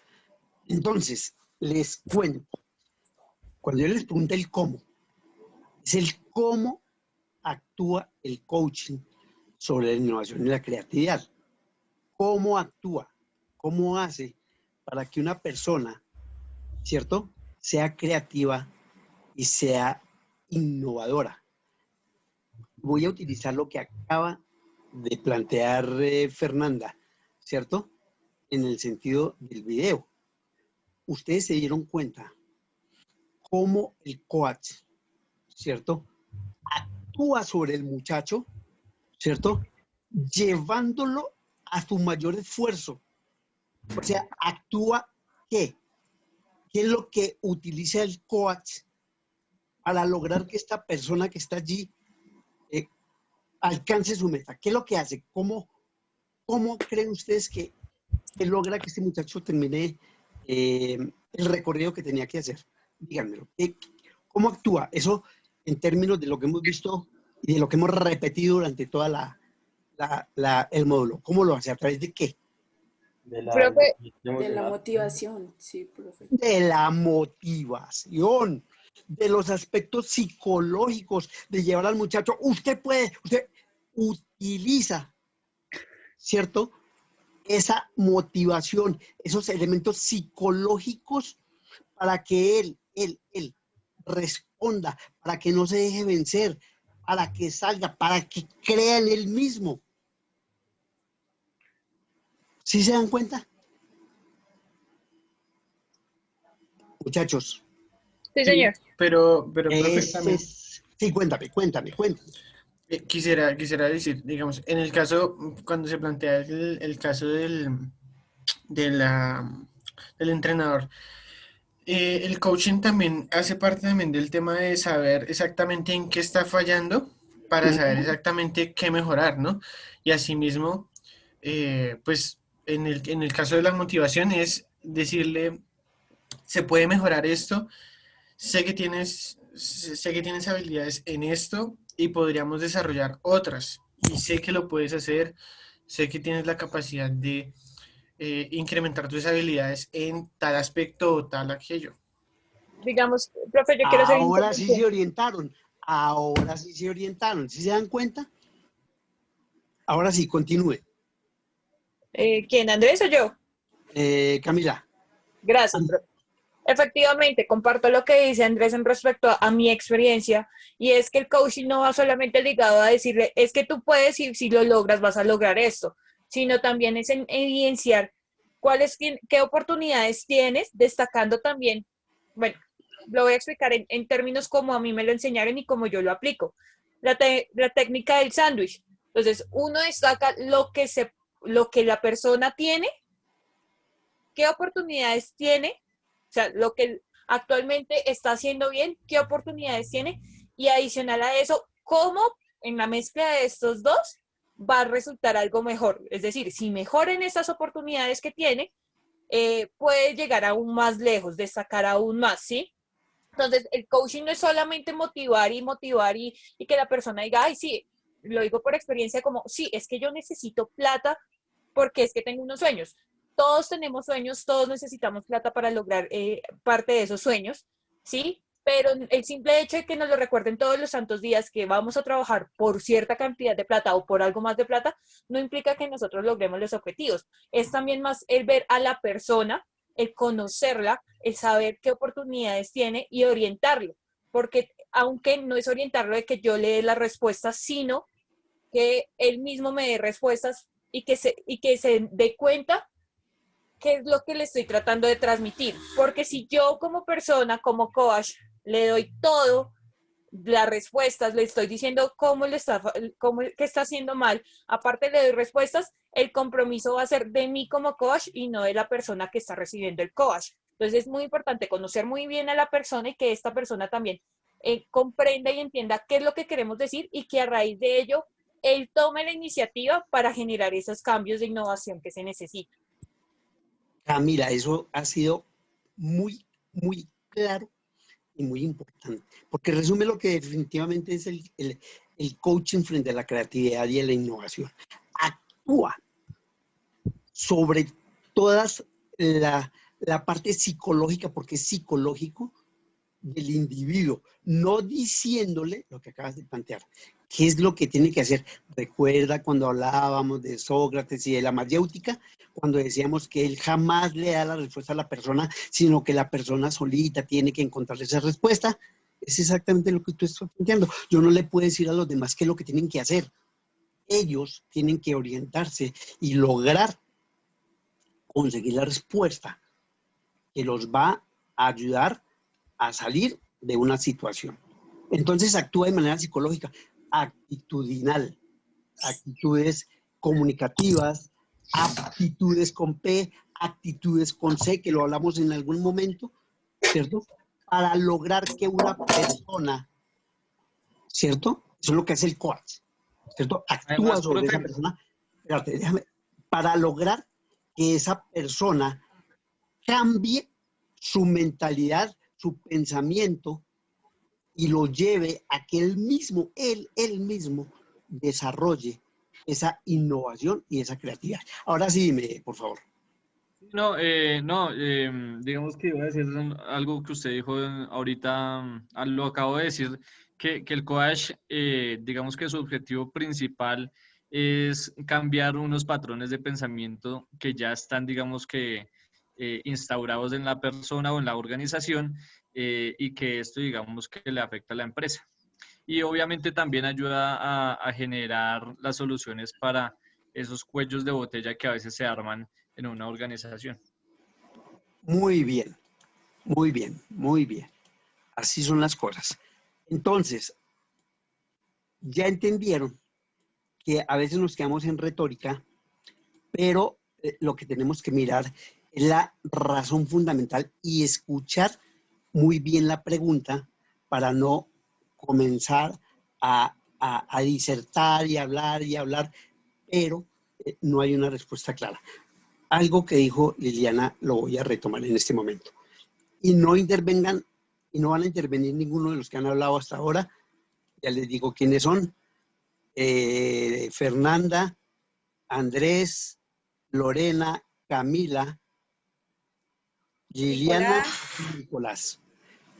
Speaker 4: Entonces, les cuento. Cuando yo les pregunté el cómo, es el cómo actúa el coaching sobre la innovación y la creatividad. ¿Cómo actúa? ¿Cómo hace para que una persona, ¿cierto?, sea creativa y sea innovadora? Voy a utilizar lo que acaba de plantear Fernanda, ¿cierto?, en el sentido del video. Ustedes se dieron cuenta cómo el coach, ¿cierto?, actúa sobre el muchacho, ¿cierto?, llevándolo a su mayor esfuerzo. O sea, actúa ¿qué? ¿Qué es lo que utiliza el coach para lograr que esta persona que está allí alcance su meta? ¿Qué es lo que hace? ¿Cómo creen ustedes que logra que este muchacho termine el recorrido que tenía que hacer? Díganmelo. ¿Cómo actúa? Eso en términos de lo que hemos visto y de lo que hemos repetido durante toda el módulo. ¿Cómo lo hace? ¿A través de qué?
Speaker 6: De la motivación, sí, profe.
Speaker 4: De la motivación, de los aspectos psicológicos, de llevar al muchacho. Usted utiliza, ¿cierto?, esa motivación, esos elementos psicológicos para que él responda, para que no se deje vencer, para que salga, para que crea en él mismo. ¿Sí se dan cuenta? Muchachos.
Speaker 1: Sí, señor.
Speaker 3: Pero profe, también
Speaker 4: Sí, cuéntame.
Speaker 3: quisiera decir, digamos, en el caso, cuando se plantea el caso del entrenador, el coaching también hace parte también del tema de saber exactamente en qué está fallando para saber exactamente qué mejorar, ¿no? Y asimismo, pues en el caso de la motivación es decirle, se puede mejorar esto, sé que tienes habilidades en esto y podríamos desarrollar otras, y sé que lo puedes hacer, sé que tienes la capacidad de incrementar tus habilidades en tal aspecto o tal aquello.
Speaker 1: Digamos, profe, yo quiero hacer
Speaker 4: Ahora sí se orientaron. ¿Sí se dan cuenta? Ahora sí, continúe.
Speaker 1: ¿Quién, Andrés o yo?
Speaker 4: Camila.
Speaker 1: Gracias, profe. Efectivamente, comparto lo que dice Andrés en respecto a mi experiencia, y es que el coaching no va solamente ligado a decirle, es que tú puedes y si lo logras vas a lograr esto, sino también es en evidenciar qué oportunidades tienes, destacando también, bueno, lo voy a explicar en términos como a mí me lo enseñaron y como yo lo aplico. La técnica del sándwich. Entonces, uno destaca lo que la persona tiene, qué oportunidades tiene, o sea, lo que actualmente está haciendo bien, qué oportunidades tiene, y adicional a eso, cómo en la mezcla de estos dos va a resultar algo mejor. Es decir, si mejoren esas oportunidades que tiene, puede llegar aún más lejos, destacar aún más, ¿sí? Entonces, el coaching no es solamente motivar y que la persona diga, ay, sí, lo digo por experiencia como, sí, es que yo necesito plata porque es que tengo unos sueños. Todos tenemos sueños, todos necesitamos plata para lograr parte de esos sueños, ¿sí? Pero el simple hecho de que nos lo recuerden todos los santos días que vamos a trabajar por cierta cantidad de plata o por algo más de plata, no implica que nosotros logremos los objetivos. Es también más el ver a la persona, el conocerla, el saber qué oportunidades tiene y orientarlo. Porque aunque no es orientarlo de que yo le dé las respuestas, sino que él mismo me dé respuestas y que se dé cuenta qué es lo que le estoy tratando de transmitir. Porque si yo como persona, como coach, le doy todo, las respuestas, le estoy diciendo qué está haciendo mal, aparte le doy respuestas, el compromiso va a ser de mí como coach y no de la persona que está recibiendo el coach. Entonces es muy importante conocer muy bien a la persona y que esta persona también comprenda y entienda qué es lo que queremos decir y que a raíz de ello él tome la iniciativa para generar esos cambios de innovación que se necesitan.
Speaker 4: Camila, eso ha sido muy, muy claro y muy importante, porque resume lo que definitivamente es el coaching frente a la creatividad y a la innovación. Actúa sobre todas la parte psicológica, porque es psicológico, del individuo, no diciéndole lo que acabas de plantear. ¿Qué es lo que tiene que hacer? Recuerda cuando hablábamos de Sócrates y de la mayéutica, cuando decíamos que él jamás le da la respuesta a la persona, sino que la persona solita tiene que encontrar esa respuesta. Es exactamente lo que tú estás planteando. Yo no le puedo decir a los demás qué es lo que tienen que hacer. Ellos tienen que orientarse y lograr conseguir la respuesta que los va a ayudar a salir de una situación. Entonces actúa de manera psicológica, actitudinal, actitudes comunicativas, aptitudes con P, actitudes con C, que lo hablamos en algún momento, ¿cierto? Para lograr que una persona, ¿cierto? Eso es lo que hace el coach, ¿cierto? Actúa
Speaker 5: Además,
Speaker 4: sobre
Speaker 5: profe,
Speaker 4: esa persona, espérate, déjame, para lograr que esa persona cambie su mentalidad, su pensamiento y lo lleve a que él mismo desarrolle esa innovación y esa creatividad. Ahora sí, dime, por favor.
Speaker 5: no, digamos que iba a decir algo que usted dijo ahorita, lo acabo de decir, que el coach, digamos que su objetivo principal es cambiar unos patrones de pensamiento que ya están, digamos que, instaurados en la persona o en la organización, y que esto, digamos que le afecta a la empresa. Y obviamente también ayuda a generar las soluciones para esos cuellos de botella que a veces se arman en una organización.
Speaker 4: Muy bien, muy bien, muy bien. Así son las cosas. Entonces, ya entendieron que a veces nos quedamos en retórica, pero lo que tenemos que mirar es la razón fundamental y escuchar muy bien la pregunta para no comenzar a disertar y hablar, pero no hay una respuesta clara. Algo que dijo Liliana lo voy a retomar en este momento. Y no intervengan, y no van a intervenir ninguno de los que han hablado hasta ahora. Ya les digo quiénes son. Fernanda, Andrés, Lorena, Camila, Liliana y Nicolás.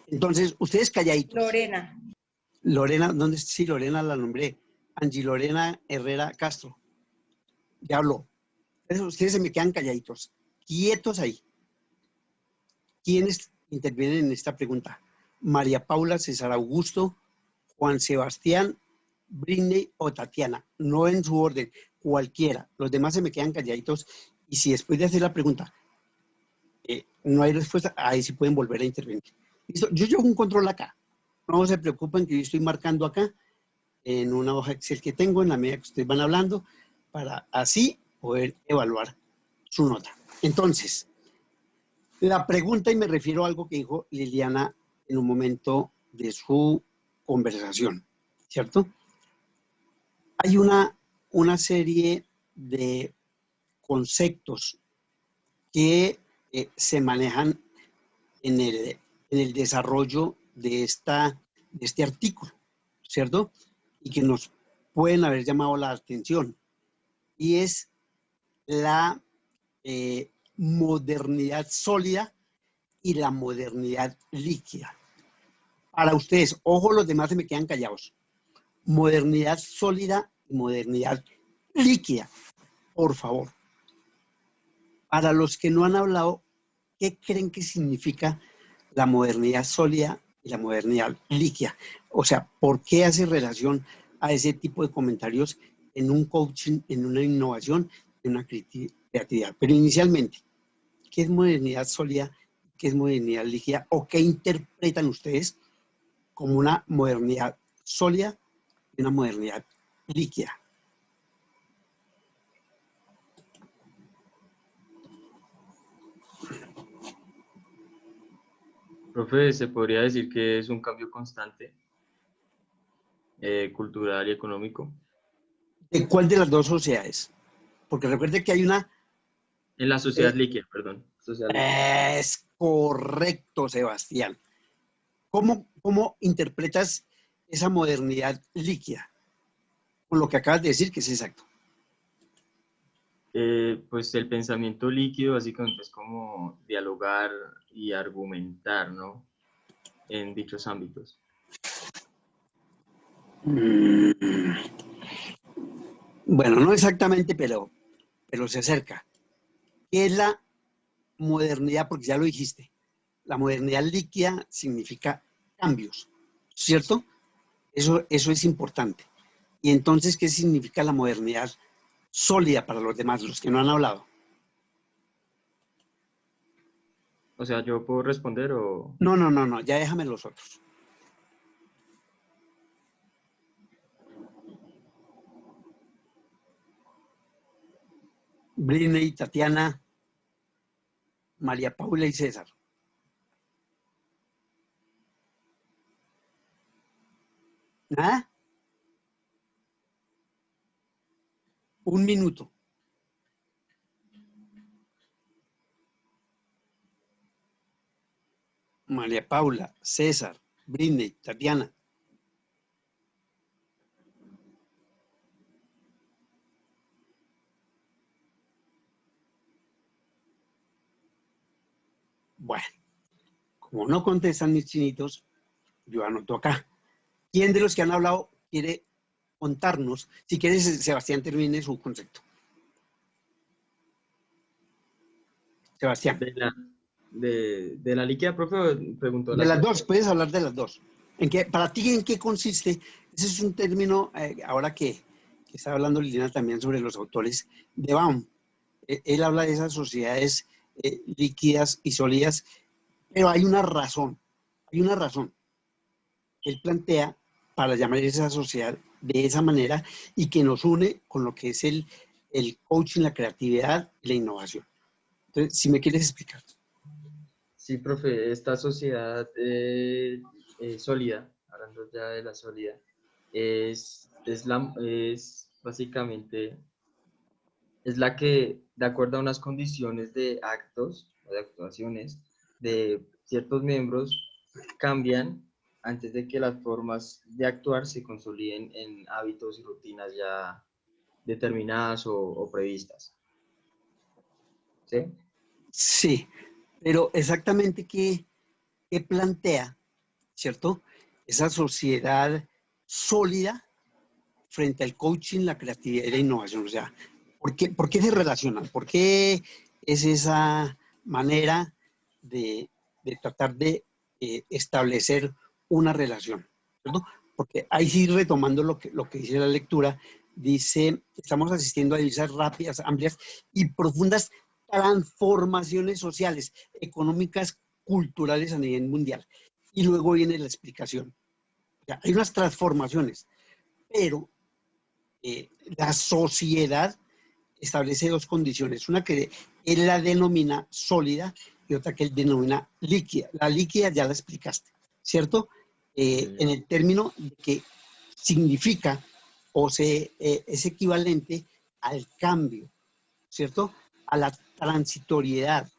Speaker 4: Entonces, ustedes calladitos. Lorena, ¿dónde? Sí, Lorena la nombré. Angie Lorena Herrera Castro. Ya habló. Ustedes se me quedan calladitos. Quietos ahí. ¿Quiénes intervienen en esta pregunta? María Paula, César Augusto, Juan Sebastián, Britney o Tatiana. No en su orden, cualquiera. Los demás se me quedan calladitos. Y si después de hacer la pregunta no hay respuesta, ahí sí pueden volver a intervenir. ¿Listo? Yo llevo un control acá. No se preocupen que yo estoy marcando acá en una hoja Excel que tengo en la medida que ustedes van hablando para así poder evaluar su nota. Entonces, la pregunta, y me refiero a algo que dijo Liliana en un momento de su conversación, ¿cierto? Hay una serie de conceptos que se manejan en el desarrollo de este artículo, ¿cierto? Y que nos pueden haber llamado la atención, y es la modernidad sólida y la modernidad líquida. Para ustedes, ojo, los demás se me quedan callados. Modernidad sólida y modernidad líquida, por favor. Para los que no han hablado, ¿qué creen que significa la modernidad sólida y la modernidad líquida? O sea, ¿por qué hace relación a ese tipo de comentarios en un coaching, en una innovación, en una creatividad? Pero inicialmente, ¿qué es modernidad sólida? ¿Qué es modernidad líquida? ¿O qué interpretan ustedes como una modernidad sólida y una modernidad líquida?
Speaker 8: Profe, se podría decir que es un cambio constante, cultural y económico.
Speaker 4: ¿De cuál de las dos sociedades? Porque recuerde que hay una...
Speaker 8: En la sociedad líquida, perdón. Sociedad líquida.
Speaker 4: Es correcto, Sebastián. ¿Cómo interpretas esa modernidad líquida? Con lo que acabas de decir, que es exacto.
Speaker 8: Pues el pensamiento líquido básicamente es como dialogar y argumentar, ¿no? En dichos ámbitos.
Speaker 4: Bueno, no exactamente, pero se acerca. ¿Qué es la modernidad? Porque ya lo dijiste. La modernidad líquida significa cambios, ¿cierto? Eso es importante. Y entonces, ¿qué significa la modernidad sólida para los demás, los que no han hablado?
Speaker 8: O sea, ¿yo puedo responder o...?
Speaker 4: No, ya déjame los otros. Britney, Tatiana, María Paula y César. ¿Nada? Un minuto. María Paula, César, Britney, Tatiana. Bueno, como no contestan mis chinitos, yo anoto acá. ¿Quién de los que han hablado quiere contarnos? Si quieres, Sebastián, termine su concepto. Sebastián.
Speaker 8: De la líquida, profe, preguntó
Speaker 4: De las dos, puedes hablar de las dos. Para ti, ¿en qué consiste? Ese es un término, ahora que está hablando Liliana también sobre los autores de Baum. Él habla de esas sociedades líquidas y sólidas, pero hay una razón. Él plantea para llamar a esa sociedad de esa manera y que nos une con lo que es el coaching, la creatividad y la innovación. Entonces, si me quieres explicar.
Speaker 8: Sí, profe, esta sociedad sólida, hablando ya de la sólida, es básicamente la que, de acuerdo a unas condiciones de actos o de actuaciones de ciertos miembros, cambian antes de que las formas de actuar se consoliden en hábitos y rutinas ya determinadas o previstas. ¿Sí?
Speaker 4: Sí, pero exactamente qué plantea, ¿cierto? Esa sociedad sólida frente al coaching, la creatividad y la innovación. O sea, ¿por qué se relacionan? ¿Por qué es esa manera de tratar de establecer una relación? ¿Cierto? Porque ahí sí, retomando lo que dice la lectura, dice, estamos asistiendo a diversas rápidas, amplias y profundas transformaciones sociales, económicas, culturales a nivel mundial. Y luego viene la explicación. O sea, hay unas transformaciones, pero la sociedad establece dos condiciones, una que él la denomina sólida y otra que él denomina líquida. La líquida ya la explicaste, ¿cierto? En el término de que significa o es equivalente al cambio, ¿cierto? A la transitoriedad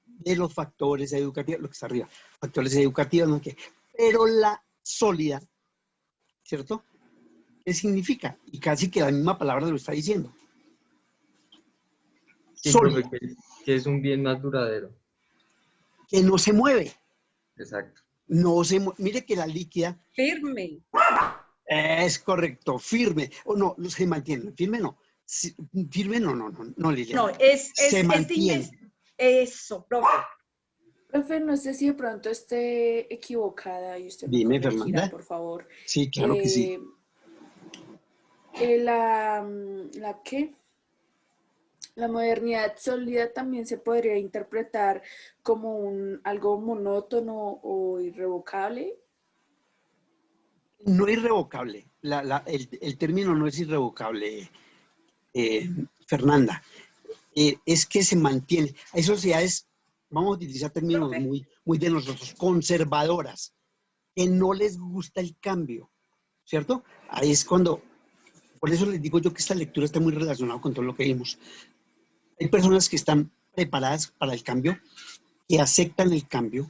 Speaker 4: de los factores educativos, lo que está arriba, factores educativos, ¿no? Pero la sólida, ¿cierto? ¿Qué significa? Y casi que la misma palabra lo está diciendo.
Speaker 8: Sí,
Speaker 4: Sólida,
Speaker 8: profe, que es un bien más duradero.
Speaker 4: que no se mueve.
Speaker 8: Exacto.
Speaker 4: No se mueve. Mire que la líquida
Speaker 2: Firme.
Speaker 4: es correcto, firme. O no, se mantiene. Firme no. Firme no, Liliana.
Speaker 2: No, es
Speaker 4: se mantiene.
Speaker 2: Eso, profe.
Speaker 6: Profe, no sé si de pronto esté equivocada y usted me
Speaker 4: Dime,
Speaker 6: corregirá,
Speaker 4: Fernanda.
Speaker 6: por favor.
Speaker 4: Sí, claro que sí.
Speaker 6: ¿La qué? La modernidad sólida también se podría interpretar como algo monótono o irrevocable.
Speaker 4: No irrevocable. El término no es irrevocable, Fernanda. Es que se mantiene. Hay sociedades, vamos a utilizar términos
Speaker 2: Profe.
Speaker 4: muy de nosotros, conservadoras, que no les gusta el cambio, ¿cierto? Ahí es cuando, por eso les digo yo que esta lectura está muy relacionada con todo lo que vimos. Hay personas que están preparadas para el cambio, que aceptan el cambio,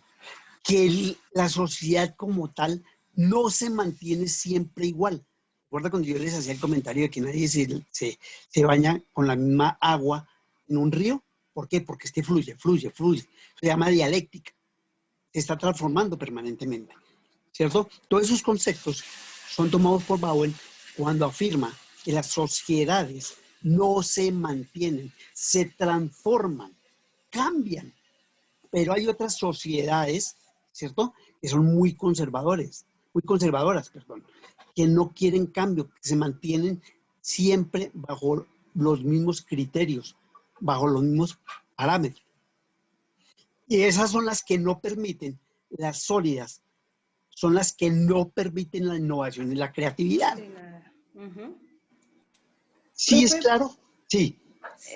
Speaker 4: que la sociedad como tal no se mantiene siempre igual. Recuerda cuando yo les hacía el comentario de que nadie se baña con la misma agua en un río. ¿Por qué? Porque fluye. Se llama dialéctica. Se está transformando permanentemente, ¿cierto? Todos esos conceptos son tomados por Bowen cuando afirma que las sociedades no se mantienen, se transforman, cambian. Pero hay otras sociedades, ¿cierto?, que son muy conservadoras, que no quieren cambio, que se mantienen siempre bajo los mismos criterios, bajo los mismos parámetros. Y esas son las que no permiten, las sólidas, son las que no permiten la innovación y la creatividad. ¿Sí es claro? Sí.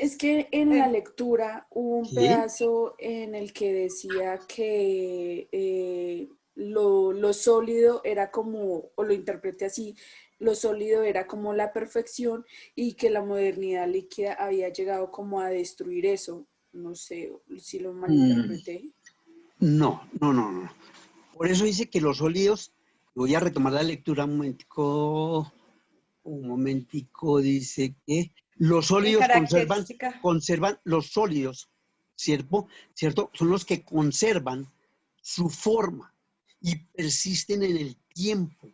Speaker 6: Es que en la lectura hubo un
Speaker 4: ¿Sí?
Speaker 6: pedazo en el que decía que lo sólido era como, o lo interpreté así, lo sólido era como la perfección y que la modernidad líquida había llegado como a destruir eso. No sé si lo malinterpreté.
Speaker 4: No. Por eso dice que los sólidos, voy a retomar la lectura un momentico, dice que los sólidos conservan los sólidos, ¿cierto? Son los que conservan su forma y persisten en el tiempo,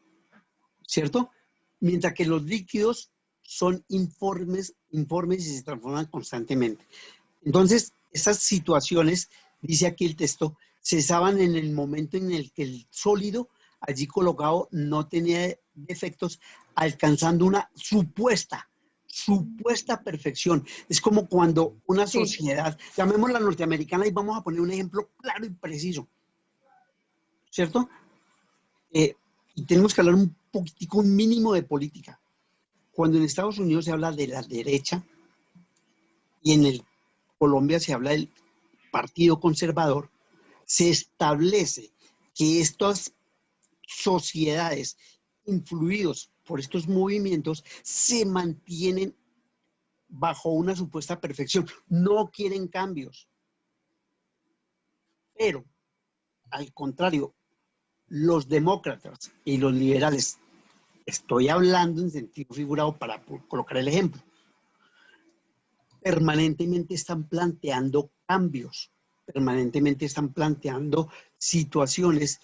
Speaker 4: ¿cierto? Mientras que los líquidos son informes y se transforman constantemente. Entonces, esas situaciones, dice aquí el texto, cesaban en el momento en el que el sólido allí colocado no tenía defectos, alcanzando una supuesta perfección. Es como cuando una sociedad, llamémosla norteamericana y vamos a poner un ejemplo claro y preciso, ¿cierto? Y tenemos que hablar un poquitico, un mínimo de política. Cuando en Estados Unidos se habla de la derecha y en Colombia se habla del Partido Conservador, se establece que estas sociedades influidos por estos movimientos se mantienen bajo una supuesta perfección, no quieren cambios. Pero, al contrario, los demócratas y los liberales, estoy hablando en sentido figurado para colocar el ejemplo, permanentemente están planteando cambios, permanentemente están planteando situaciones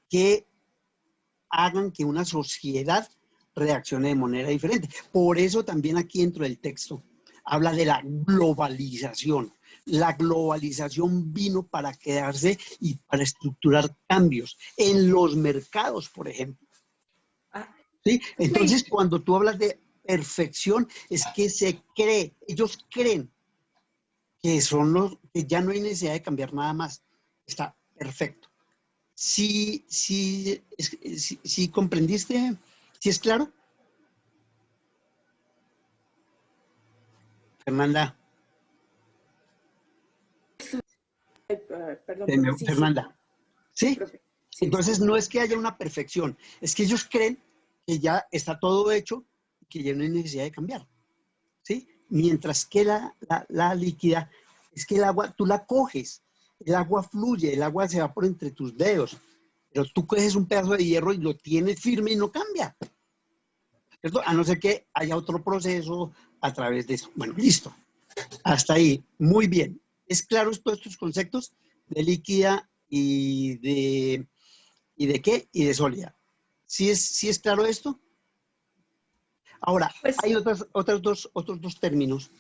Speaker 4: que hagan que una sociedad reaccione de manera diferente. Por eso también aquí dentro del texto habla de la globalización. La globalización vino para quedarse y para estructurar cambios en los mercados, por ejemplo. ¿Sí? Entonces, cuando tú hablas de perfección, es que ellos creen que ya no hay necesidad de cambiar nada más. Está perfecto. ¿Sí comprendiste? ¿Sí es claro? Fernanda.
Speaker 6: Perdón, profe, sí,
Speaker 4: Fernanda. ¿Sí?
Speaker 6: profe.
Speaker 4: Sí, entonces no es que haya una perfección, es que ellos creen que ya está todo hecho y que ya no hay necesidad de cambiar. ¿Sí? Mientras que la líquida es que el agua tú la coges, el agua fluye, el agua se va por entre tus dedos, pero tú coges un pedazo de hierro y lo tienes firme y no cambia. ¿cierto? A no ser que haya otro proceso a través de eso. Bueno, listo. Hasta ahí. Muy bien. ¿Es claro todos estos conceptos de líquida y de qué? Y de sólida. ¿Sí es claro esto? Ahora,
Speaker 2: Pues,
Speaker 4: hay otros dos términos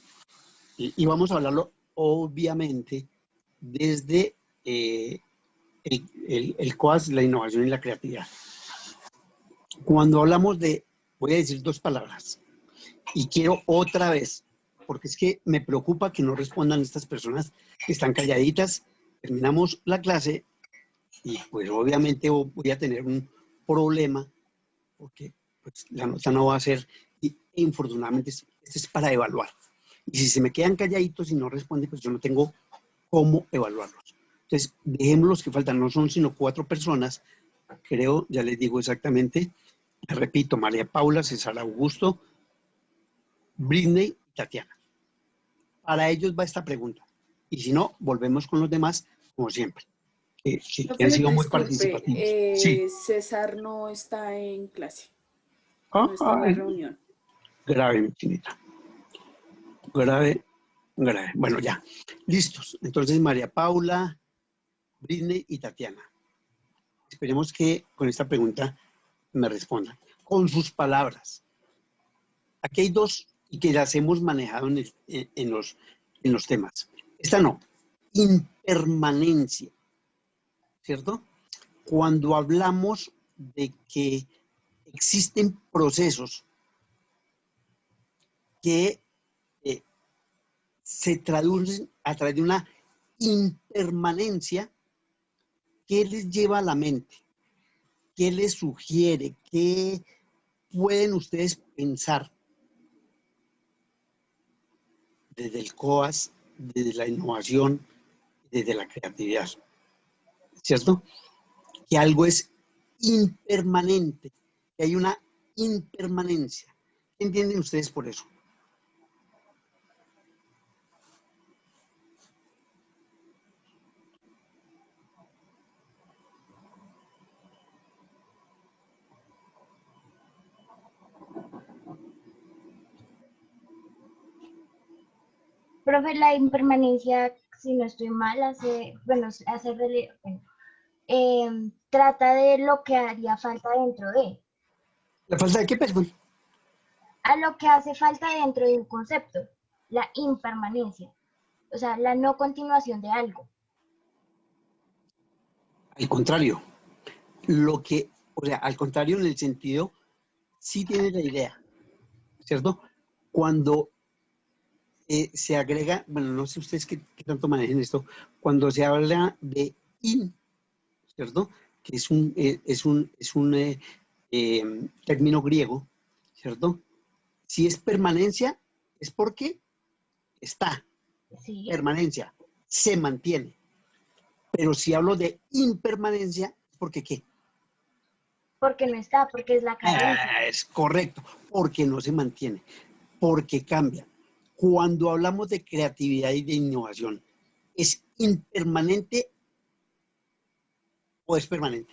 Speaker 4: y vamos a hablarlo obviamente desde el COAS, la innovación y la creatividad. Cuando hablamos de, voy a decir dos palabras y quiero otra vez, porque es que me preocupa que no respondan estas personas que están calladitas. Terminamos la clase y pues obviamente voy a tener un problema porque pues, la nota no va a ser, y infortunadamente esto es para evaluar. Y si se me quedan calladitos y no responden, pues yo no tengo cómo evaluarlos. Entonces, dejemos los que faltan, no son sino 4 personas, creo, ya les digo exactamente, repito, María Paula, César Augusto, Britney y Tatiana. Para ellos va esta pregunta. Y si no, volvemos con los demás, como siempre, que han sido muy participativos. Sí.
Speaker 6: César no está en clase,
Speaker 4: Ah,
Speaker 6: no está en la reunión.
Speaker 4: Grave, mi chinita. Grave. Bueno, ya. Listos. Entonces, María Paula, Britney y Tatiana. Esperemos que con esta pregunta me respondan. Con sus palabras. Aquí hay dos y que las hemos manejado en los temas. Esta no. Impermanencia. ¿Cierto? Cuando hablamos de que existen procesos que se traducen a través de una impermanencia, ¿qué les lleva a la mente? ¿Qué les sugiere? ¿Qué pueden ustedes pensar desde el COAS, desde la innovación, desde la creatividad? ¿Cierto? Que algo es impermanente, que hay una impermanencia. ¿Qué entienden ustedes por eso?
Speaker 9: Profe, la impermanencia, si no estoy mal, trata de lo que haría falta dentro de,
Speaker 4: ¿La falta de qué, perdón?
Speaker 9: a lo que hace falta dentro de un concepto, la impermanencia, o sea, la no continuación de algo.
Speaker 4: Al contrario, al contrario en el sentido, sí tiene la idea, ¿cierto? Cuando se agrega, bueno, no sé ustedes qué tanto manejen esto, cuando se habla de ¿cierto? Que es un término griego, ¿cierto? Si es permanencia, es porque está,
Speaker 9: Sí,
Speaker 4: permanencia, se mantiene. Pero si hablo de impermanencia, ¿es porque qué?
Speaker 9: porque no está, porque es la carencia.
Speaker 4: Es correcto, porque no se mantiene, porque cambia. Cuando hablamos de creatividad y de innovación, ¿es impermanente o es permanente?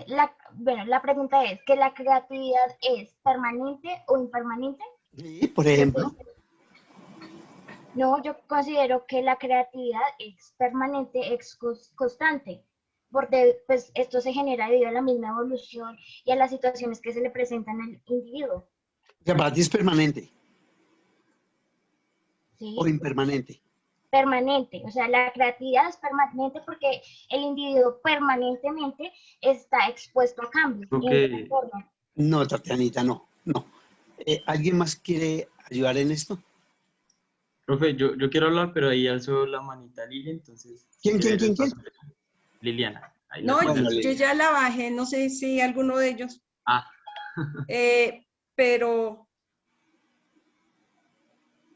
Speaker 9: La pregunta es, ¿que la creatividad es permanente o impermanente?
Speaker 4: Sí, por ejemplo.
Speaker 9: No, yo considero que la creatividad es permanente, es constante, porque pues, esto se genera debido a la misma evolución y a las situaciones que se le presentan al individuo.
Speaker 4: O sea, para ti es permanente.
Speaker 9: ¿Sí?
Speaker 4: O impermanente.
Speaker 9: Permanente, o sea, la creatividad es permanente porque el individuo permanentemente está expuesto a cambios.
Speaker 8: Okay.
Speaker 4: No, Tatianita, no. ¿Alguien más quiere ayudar en esto?
Speaker 8: Profe, yo quiero hablar, pero ahí alzó la manita Lilia, entonces...
Speaker 4: ¿Quién?
Speaker 8: Liliana.
Speaker 2: No,
Speaker 4: Bueno,
Speaker 2: yo ya la bajé, no sé si alguno de ellos.
Speaker 8: Ah.
Speaker 2: Pero...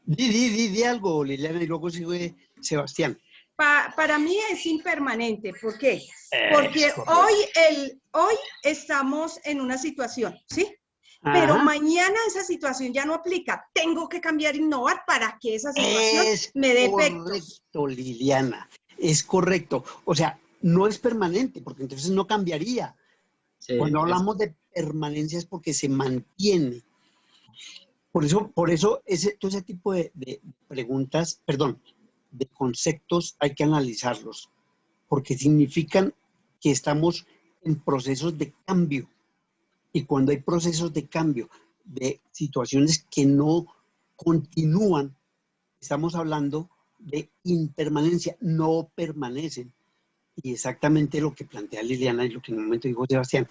Speaker 4: Di algo, Liliana, y luego sigue Sebastián.
Speaker 2: Para mí es impermanente. ¿Por qué? Porque hoy estamos en una situación, ¿sí? Pero mañana esa situación ya no aplica. Tengo que cambiar, innovar para que esa situación me dé efectos.
Speaker 4: Es correcto, Liliana. Es correcto. O sea, no es permanente, porque entonces no cambiaría.
Speaker 8: Sí,
Speaker 4: Cuando
Speaker 8: es-
Speaker 4: hablamos de permanencia es porque se mantiene. Por eso todo ese tipo de preguntas, perdón, de conceptos hay que analizarlos, porque significan que estamos en procesos de cambio. Y cuando hay procesos de cambio, de situaciones que no continúan, estamos hablando de impermanencia, no permanecen. Y exactamente lo que plantea Liliana y lo que en un momento dijo Sebastián,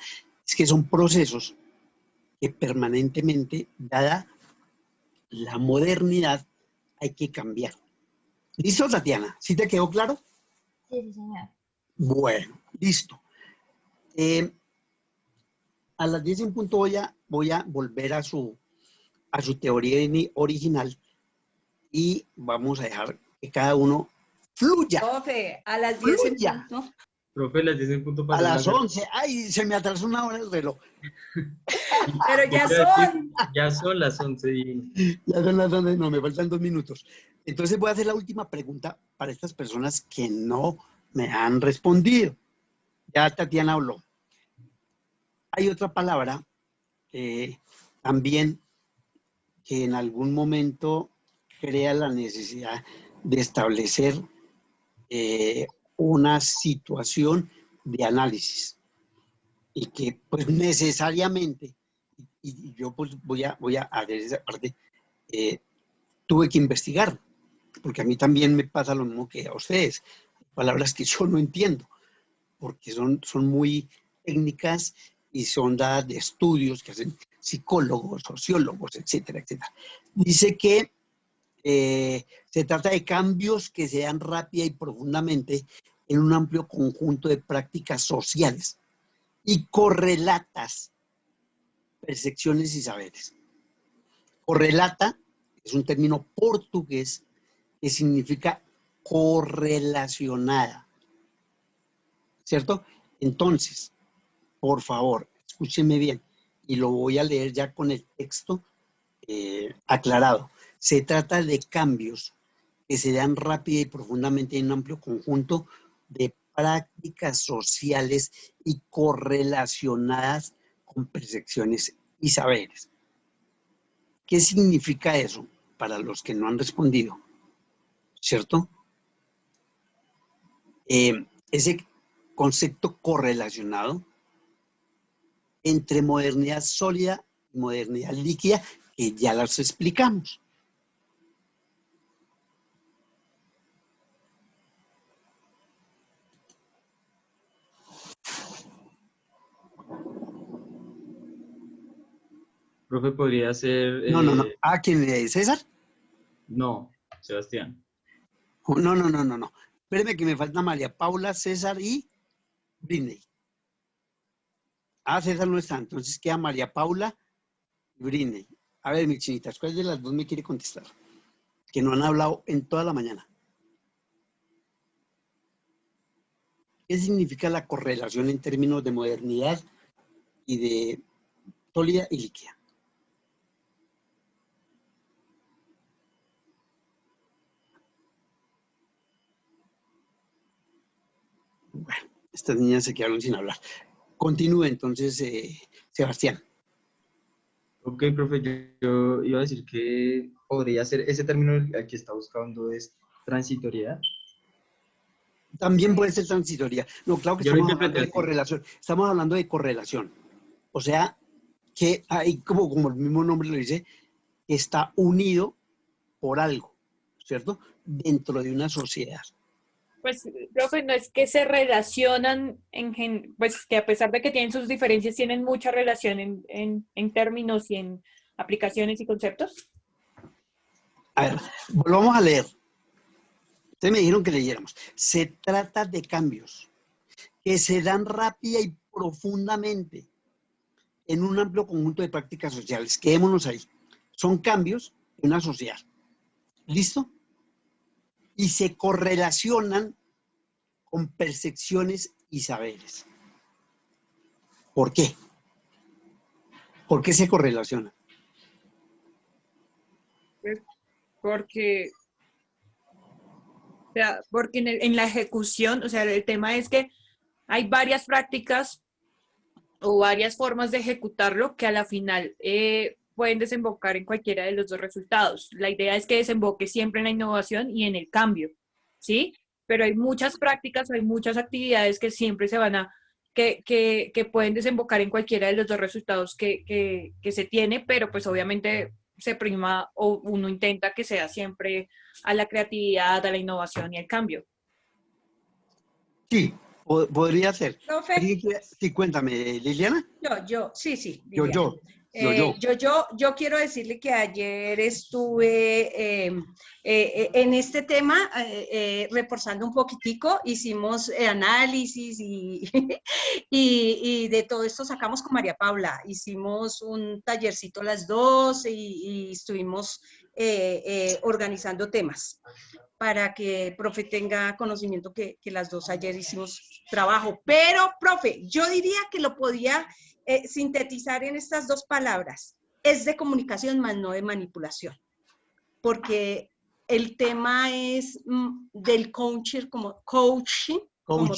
Speaker 4: es que son procesos que permanentemente, dada la modernidad, hay que cambiar. ¿Listo, Tatiana? ¿Sí te quedó claro?
Speaker 9: Sí, sí, señor.
Speaker 4: Bueno, listo. A las 10 en punto voy a volver a su teoría original y vamos a dejar que cada uno fluya,
Speaker 2: Profe, a las 10 en
Speaker 4: fluya.
Speaker 2: punto.
Speaker 8: Profe, las 10 en punto
Speaker 4: A
Speaker 8: pasaron
Speaker 4: las
Speaker 8: hace...
Speaker 4: 11, ay, se me atrasó una hora el reloj.
Speaker 2: Pero
Speaker 8: Yo
Speaker 2: ya
Speaker 8: iba a decir,
Speaker 2: son.
Speaker 8: ya son las 11 y...
Speaker 4: Ya son las 11, no, me faltan 2 minutos. Entonces voy a hacer la última pregunta para estas personas que no me han respondido. Ya Tatiana habló. Hay otra palabra también que en algún momento crea la necesidad de establecer una situación de análisis y que pues necesariamente, y yo pues voy a hacer esa parte, tuve que investigar, porque a mí también me pasa lo mismo que a ustedes, palabras que yo no entiendo, porque son muy técnicas y son dadas de estudios que hacen psicólogos, sociólogos, etcétera, etcétera. Dice que se trata de cambios que se dan rápida y profundamente en un amplio conjunto de prácticas sociales y correlatas percepciones y saberes. Correlata es un término portugués que significa correlacionada, ¿cierto? Entonces, por favor, escúchenme bien y lo voy a leer ya con el texto aclarado. Se trata de cambios que se dan rápida y profundamente en un amplio conjunto de prácticas sociales y correlacionadas con percepciones y saberes. ¿Qué significa eso para los que no han respondido? ¿Cierto? Ese concepto correlacionado entre modernidad sólida y modernidad líquida, que ya las explicamos.
Speaker 8: Profe, podría ser...
Speaker 4: No. ¿A quién es César?
Speaker 8: no, Sebastián.
Speaker 4: No. Espéreme que me falta María Paula, César y Britney. César no está, entonces queda María Paula y Britney. A ver, mis chinitas, ¿cuál de las dos me quiere contestar? Que no han hablado en toda la mañana. ¿Qué significa la correlación en términos de modernidad y de sólida y líquida? Bueno, estas niñas se quedaron sin hablar. Continúe entonces, Sebastián.
Speaker 8: Ok, profe, yo iba a decir que podría ser, ese término al que está buscando es transitoriedad.
Speaker 4: También puede ser transitoria. No, claro que
Speaker 8: Yo lo
Speaker 4: estamos hablando
Speaker 8: interpreté
Speaker 4: de
Speaker 8: así.
Speaker 4: correlación. Estamos hablando de correlación. O sea, que hay, como el mismo nombre lo dice, está unido por algo, ¿cierto? Dentro de una sociedad.
Speaker 1: Pues, profe, no es que se relacionan, pues que a pesar de que tienen sus diferencias, tienen mucha relación en términos y en aplicaciones y conceptos.
Speaker 4: A ver, volvamos a leer. Ustedes me dijeron que leyéramos. Se trata de cambios que se dan rápida y profundamente en un amplio conjunto de prácticas sociales. Quedémonos ahí. Son cambios en una sociedad. ¿Listo? Y se correlacionan con percepciones y saberes. ¿Por qué? ¿Por qué se correlaciona?
Speaker 1: Porque, o sea, porque en la ejecución, o sea, el tema es que hay varias prácticas o varias formas de ejecutarlo que a la final pueden desembocar en cualquiera de los dos resultados. La idea es que desemboque siempre en la innovación y en el cambio, ¿sí? Pero hay muchas prácticas, hay muchas actividades que siempre se van a, que pueden desembocar en cualquiera de los dos resultados que se tiene, pero pues obviamente se prima o uno intenta que sea siempre a la creatividad, a la innovación y al cambio.
Speaker 4: Sí, podría ser.
Speaker 2: Profe,
Speaker 4: Sí, cuéntame, Liliana.
Speaker 2: sí,
Speaker 4: Yo.
Speaker 2: Yo quiero decirle que ayer estuve en este tema reforzando un poquitico, hicimos análisis y de todo esto sacamos con María Paula, hicimos un tallercito las dos y estuvimos organizando temas para que profe tenga conocimiento que las dos ayer hicimos trabajo. Pero, profe, yo diría que lo podía sintetizar en estas dos palabras. Es de comunicación, más no de manipulación. Porque el tema es del coaching como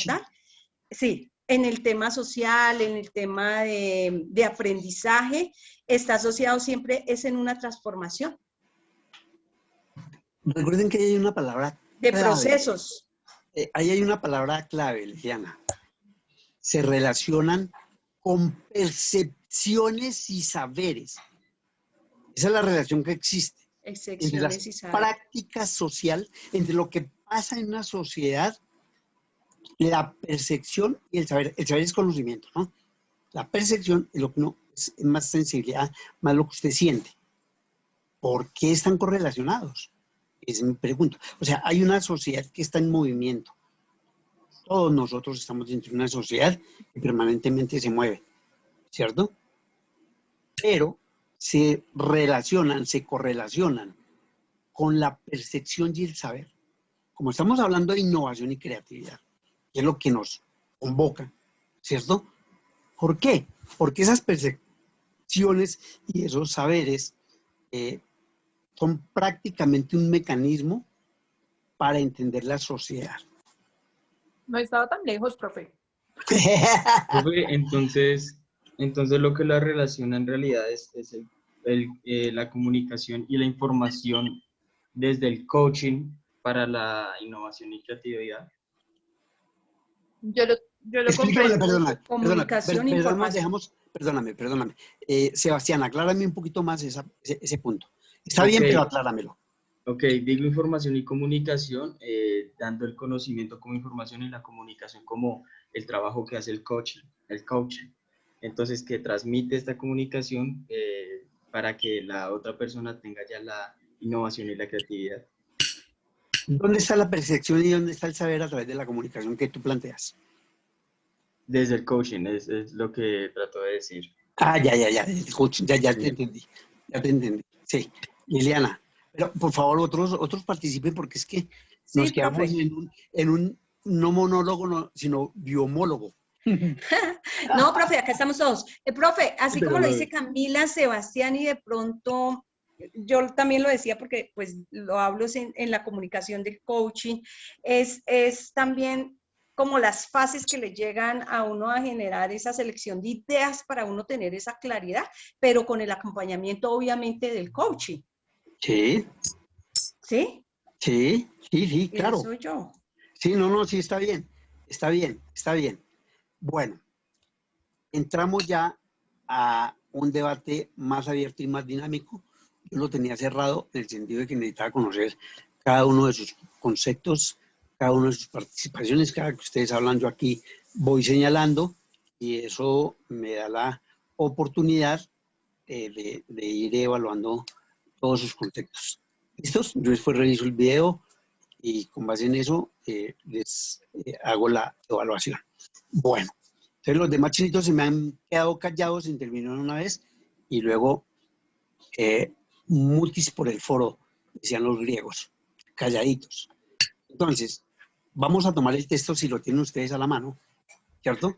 Speaker 2: tal. Sí, en el tema social, en el tema de aprendizaje, está asociado siempre, es en una transformación.
Speaker 4: Recuerden que hay una palabra
Speaker 2: de
Speaker 4: clave.
Speaker 2: Procesos.
Speaker 4: Ahí hay una palabra clave, Liliana. Se relacionan con percepciones y saberes. Esa es la relación que existe entre las prácticas sociales, entre lo que pasa en una sociedad, la percepción y el saber. El saber es conocimiento, ¿no? La percepción es lo que uno es más sensibilidad, más lo que usted siente. ¿Por qué están correlacionados? Esa es mi pregunta. O sea, hay una sociedad que está en movimiento. Todos nosotros estamos dentro de una sociedad que permanentemente se mueve, ¿cierto? Pero se relacionan, se correlacionan con la percepción y el saber. Como estamos hablando de innovación y creatividad, que es lo que nos convoca, ¿cierto? ¿Por qué? Porque esas percepciones y esos saberes son prácticamente un mecanismo para entender la sociedad.
Speaker 1: No estaba tan lejos, profe.
Speaker 8: Profe, entonces lo que la relaciona en realidad es la comunicación y la información desde el coaching para la innovación y creatividad.
Speaker 1: Yo lo
Speaker 4: comprendo.
Speaker 2: Comunicación, información.
Speaker 4: Perdóname. Sebastián, aclárame un poquito más ese punto. Está bien, pero acláramelo.
Speaker 8: Ok, digo información y comunicación, dando el conocimiento como información y la comunicación como el trabajo que hace el coaching. Entonces, que transmite esta comunicación para que la otra persona tenga ya la innovación y la creatividad.
Speaker 4: ¿Dónde está la percepción y dónde está el saber a través de la comunicación que tú planteas?
Speaker 8: Desde el coaching, es lo que trato de decir.
Speaker 4: Ah, ya, el coaching, ya te entendí. Ya te entendí, sí. Liliana, pero por favor otros participen porque es que nos quedamos en un no monólogo, sino biomólogo.
Speaker 2: No, profe, acá estamos todos. Profe, así como lo dice Camila, Sebastián, y de pronto yo también lo decía porque pues lo hablo en la comunicación del coaching, es también como las fases que le llegan a uno a generar esa selección de ideas para uno tener esa claridad, pero con el acompañamiento obviamente del coaching.
Speaker 4: Sí.
Speaker 2: ¿Sí?
Speaker 4: Sí, claro.
Speaker 2: Eso soy yo.
Speaker 4: Sí, sí, está bien. Bueno, entramos ya a un debate más abierto y más dinámico. Yo lo tenía cerrado en el sentido de que necesitaba conocer cada uno de sus conceptos, cada una de sus participaciones, cada que ustedes hablan, yo aquí voy señalando y eso me da la oportunidad de ir evaluando todos sus conceptos. ¿Listos? Yo después reviso el video y con base en eso les hago la evaluación. Bueno, entonces los demás chinitos se me han quedado callados, intervinieron una vez y luego mutis por el foro, decían los griegos, calladitos. Entonces, vamos a tomar el texto si lo tienen ustedes a la mano, ¿cierto?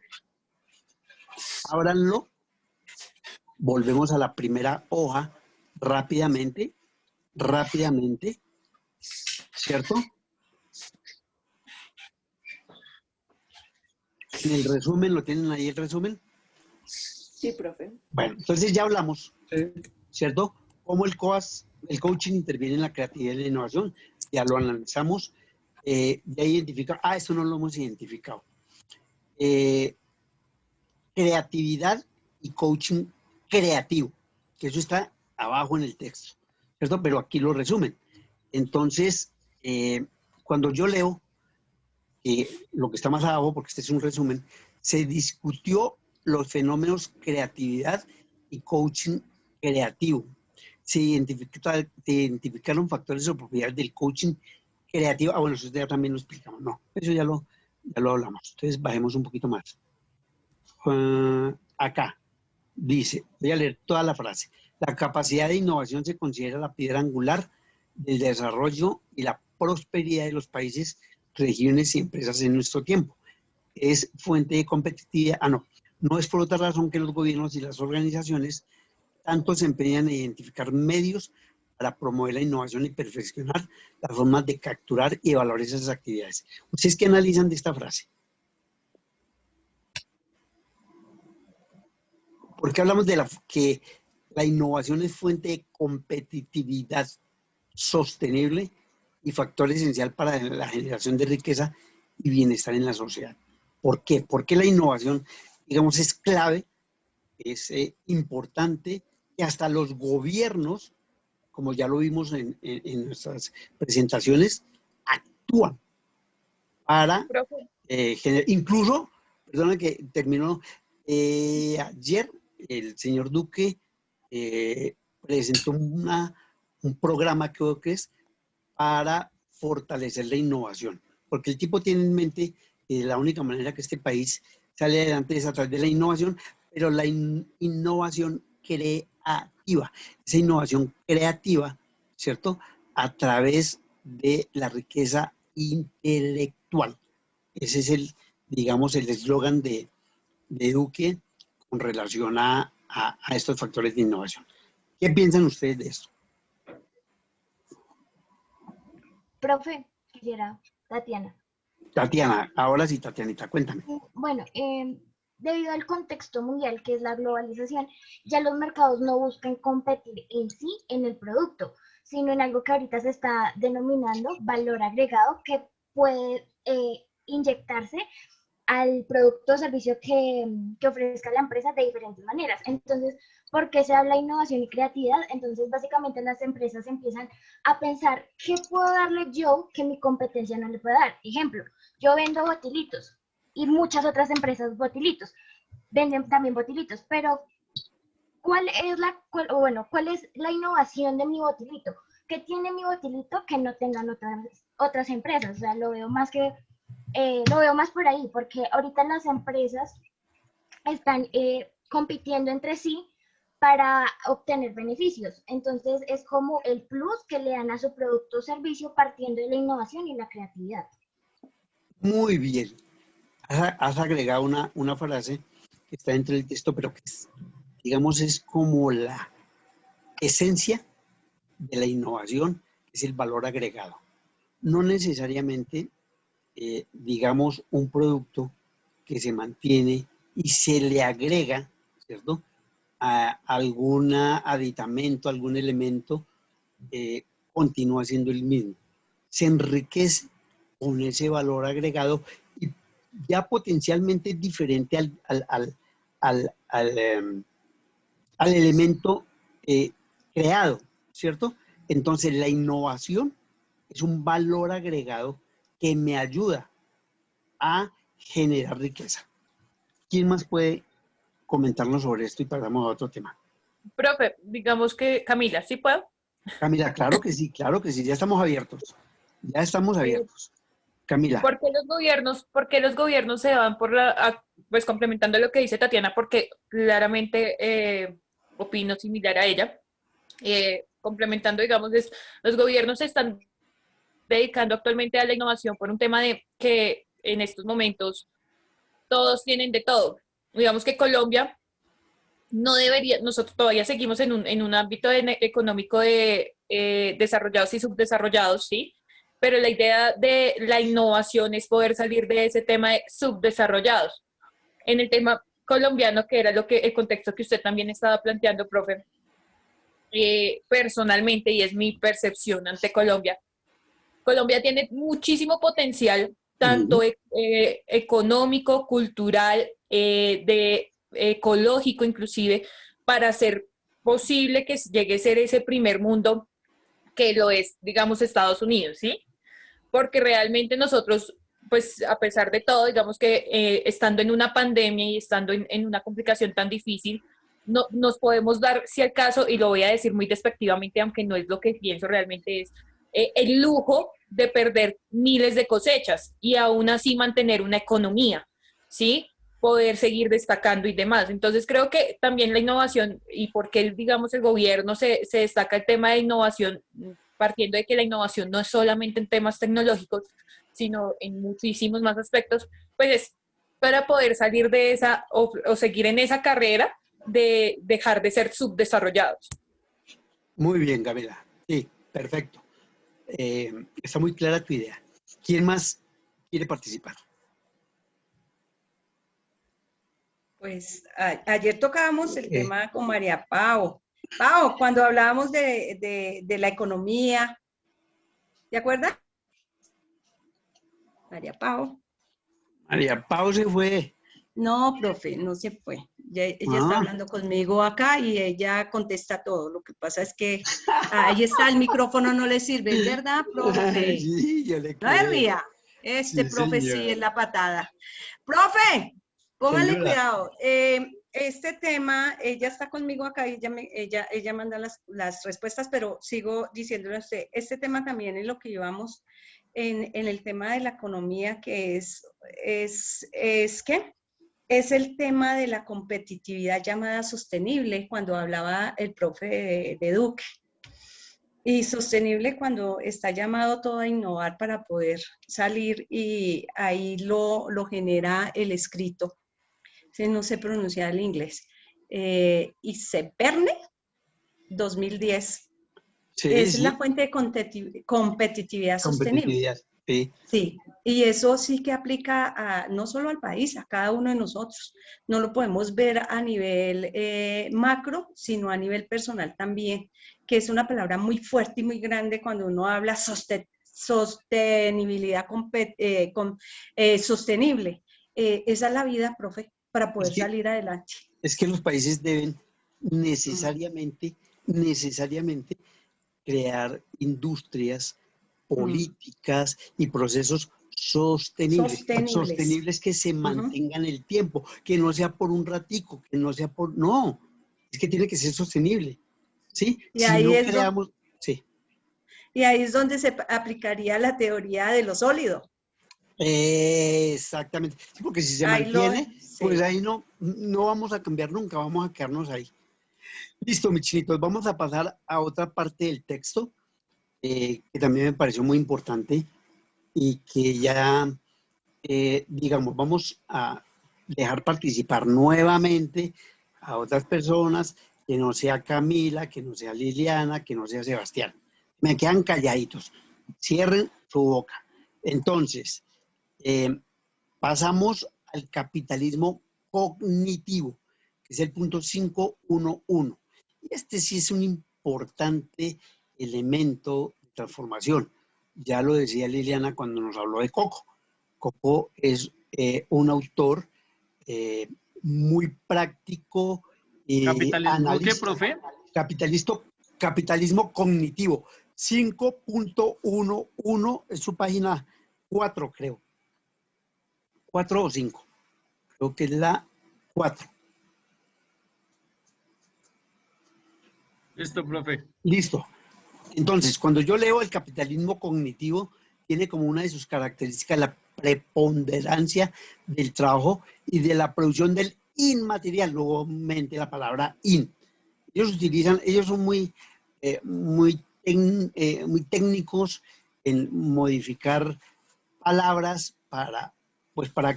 Speaker 4: Ábranlo, volvemos a la primera hoja rápidamente, ¿cierto? En el resumen, ¿lo tienen ahí el resumen?
Speaker 6: Sí, profe.
Speaker 4: Bueno, entonces ya hablamos,
Speaker 3: Sí.
Speaker 4: ¿cierto? Cómo el coaching interviene en la creatividad y la innovación. Ya lo analizamos. Ya identifica, eso no lo hemos identificado. Creatividad y coaching creativo, que eso está abajo en el texto, ¿cierto? Pero aquí lo resumen. Entonces, cuando yo leo lo que está más abajo, porque este es un resumen, se discutió los fenómenos creatividad y coaching creativo. Se identificaron factores o propiedades del coaching creativo. Ah, bueno, eso ya también lo explicamos. No, eso ya lo hablamos. Entonces, bajemos un poquito más. Acá dice, voy a leer toda la frase. La capacidad de innovación se considera la piedra angular del desarrollo y la prosperidad de los países, regiones y empresas en nuestro tiempo. Es fuente de competitividad. No es por otra razón que los gobiernos y las organizaciones tanto se empeñan en identificar medios para promover la innovación y perfeccionar las formas de capturar y evaluar esas actividades. ¿Ustedes qué analizan de esta frase? ¿Por qué hablamos de que la innovación es fuente de competitividad sostenible y factor esencial para la generación de riqueza y bienestar en la sociedad? ¿Por qué? Porque la innovación, digamos, es clave, es importante, y hasta los gobiernos, como ya lo vimos en nuestras presentaciones, actúan para generar, incluso, perdona que terminó, ayer el señor Duque presentó un programa, creo que es, para fortalecer la innovación, porque el tipo tiene en mente que la única manera que este país sale adelante es a través de la innovación, pero la innovación creativa, esa innovación creativa, ¿cierto? A través de la riqueza intelectual. Ese es digamos, el eslogan de Duque con relación a estos factores de innovación. ¿Qué piensan ustedes de esto?
Speaker 9: Profe, quisiera, Tatiana.
Speaker 4: Tatiana, ahora sí, Tatianita, cuéntame.
Speaker 9: Bueno, debido al contexto mundial que es la globalización, ya los mercados no buscan competir en sí en el producto, sino en algo que ahorita se está denominando valor agregado, que puede inyectarse al producto o servicio que ofrezca la empresa de diferentes maneras. Entonces, ¿por qué se habla de innovación y creatividad? Entonces, básicamente las empresas empiezan a pensar, ¿qué puedo darle yo que mi competencia no le pueda dar? Ejemplo, yo vendo botilitos y muchas otras empresas botilitos venden también botilitos, pero ¿cuál es la innovación de mi botilito? ¿Qué tiene mi botilito que no tengan otras empresas? O sea, lo veo más por ahí, porque ahorita las empresas están compitiendo entre sí para obtener beneficios. Entonces, es como el plus que le dan a su producto o servicio partiendo de la innovación y la creatividad.
Speaker 4: Muy bien. Has agregado una frase que está dentro del texto, pero que digamos es como la esencia de la innovación, que es el valor agregado. No necesariamente, digamos, un producto que se mantiene y se le agrega, ¿cierto?, a algún aditamento, algún elemento, continúa siendo el mismo. Se enriquece con ese valor agregado y ya potencialmente es diferente al elemento creado, ¿cierto? Entonces la innovación es un valor agregado que me ayuda a generar riqueza. ¿Quién más puede comentarnos sobre esto y pasamos a otro tema?
Speaker 1: Profe, digamos que Camila, ¿sí puedo?
Speaker 4: Camila, claro que sí, ya estamos abiertos. Ya estamos abiertos. Camila.
Speaker 1: ¿Por qué los gobiernos se van por pues complementando lo que dice Tatiana, porque claramente opino similar a ella, complementando, digamos, los gobiernos se están dedicando actualmente a la innovación por un tema de que en estos momentos todos tienen de todo. Digamos que Colombia no debería, nosotros todavía seguimos en un ámbito económico de desarrollados y subdesarrollados, ¿sí? Pero la idea de la innovación es poder salir de ese tema de subdesarrollados. En el tema colombiano, que era el contexto que usted también estaba planteando, profe, personalmente, y es mi percepción ante Colombia. Colombia tiene muchísimo potencial, tanto económico, cultural, ecológico inclusive, para hacer posible que llegue a ser ese primer mundo que lo es, digamos, Estados Unidos, ¿sí? Porque realmente nosotros, pues a pesar de todo, digamos que estando en una pandemia y estando en una complicación tan difícil, no, nos podemos dar, si al caso, y lo voy a decir muy despectivamente, aunque no es lo que pienso realmente, es el lujo de perder miles de cosechas y aún así mantener una economía, ¿sí? Poder seguir destacando y demás. Entonces creo que también la innovación, y porque digamos el gobierno se destaca el tema de innovación, partiendo de que la innovación no es solamente en temas tecnológicos, sino en muchísimos más aspectos, pues es para poder salir de esa o seguir en esa carrera de dejar de ser subdesarrollados.
Speaker 4: Muy bien, Gabriela. Sí, perfecto. Está muy clara tu idea. ¿Quién más quiere participar?
Speaker 2: Pues ayer tocábamos el tema con María Pau. Pau, cuando hablábamos de la economía, ¿te acuerdas? María Pau.
Speaker 4: María Pau se fue.
Speaker 2: No, profe, no se fue. Ella está hablando conmigo acá y ella contesta todo. Lo que pasa es que ahí está, el micrófono no le sirve, ¿verdad, profe?
Speaker 4: Sí, yo le
Speaker 2: No se ría. Este
Speaker 4: sí,
Speaker 2: profe
Speaker 4: señora.
Speaker 2: sí es la patada. Profe, póngale
Speaker 4: Señora.
Speaker 2: cuidado. Este tema, ella está conmigo acá y ella manda las respuestas, pero sigo diciéndole a usted, este tema también es lo que llevamos en el tema de la economía, que ¿qué? Es el tema de la competitividad llamada sostenible, cuando hablaba el profe de Duque. Y sostenible cuando está llamado todo a innovar para poder salir, y ahí lo genera el escrito. No sé pronunciar el inglés. ICEPERNE 2010.
Speaker 4: Sí,
Speaker 2: es
Speaker 4: sí.
Speaker 2: la fuente de competitividad sostenible.
Speaker 4: Competitividad, sí.
Speaker 2: Sí, y eso sí que aplica no solo al país, a cada uno de nosotros. No lo podemos ver a nivel macro, sino a nivel personal también, que es una palabra muy fuerte y muy grande cuando uno habla sostenibilidad sostenible. Esa es la vida, profe, para poder salir adelante.
Speaker 4: Es que los países deben necesariamente crear industrias, políticas y procesos sostenibles que se mantengan el tiempo, que no sea por un ratico, que no sea por... No, es que tiene que ser sostenible, ¿sí?
Speaker 2: Y
Speaker 4: si
Speaker 2: ahí
Speaker 4: no
Speaker 2: es
Speaker 4: creamos... Sí.
Speaker 2: Y ahí es donde se aplicaría la teoría de lo sólido.
Speaker 4: Exactamente, sí, porque si se mantiene, pues ahí no vamos a cambiar nunca, vamos a quedarnos ahí. Listo, mis chinitos, vamos a pasar a otra parte del texto, que también me pareció muy importante y que ya, digamos, vamos a dejar participar nuevamente a otras personas, que no sea Camila, que no sea Liliana, que no sea Sebastián. Me quedan calladitos, cierren su boca. Entonces, pasamos al capitalismo cognitivo, que es el punto 511. Y este sí es un importante elemento de transformación. Ya lo decía Liliana cuando nos habló de Coco. Coco es un autor muy práctico.
Speaker 5: ¿Capitalismo qué, profe?
Speaker 4: Capitalismo cognitivo. 5.11 es su página 4, creo. 4 o 5. Creo que es la 4.
Speaker 5: Listo, profe.
Speaker 4: Listo. Entonces, cuando yo leo el capitalismo cognitivo, tiene como una de sus características la preponderancia del trabajo y de la producción del inmaterial, nuevamente la palabra in. Ellos son muy técnicos en modificar palabras para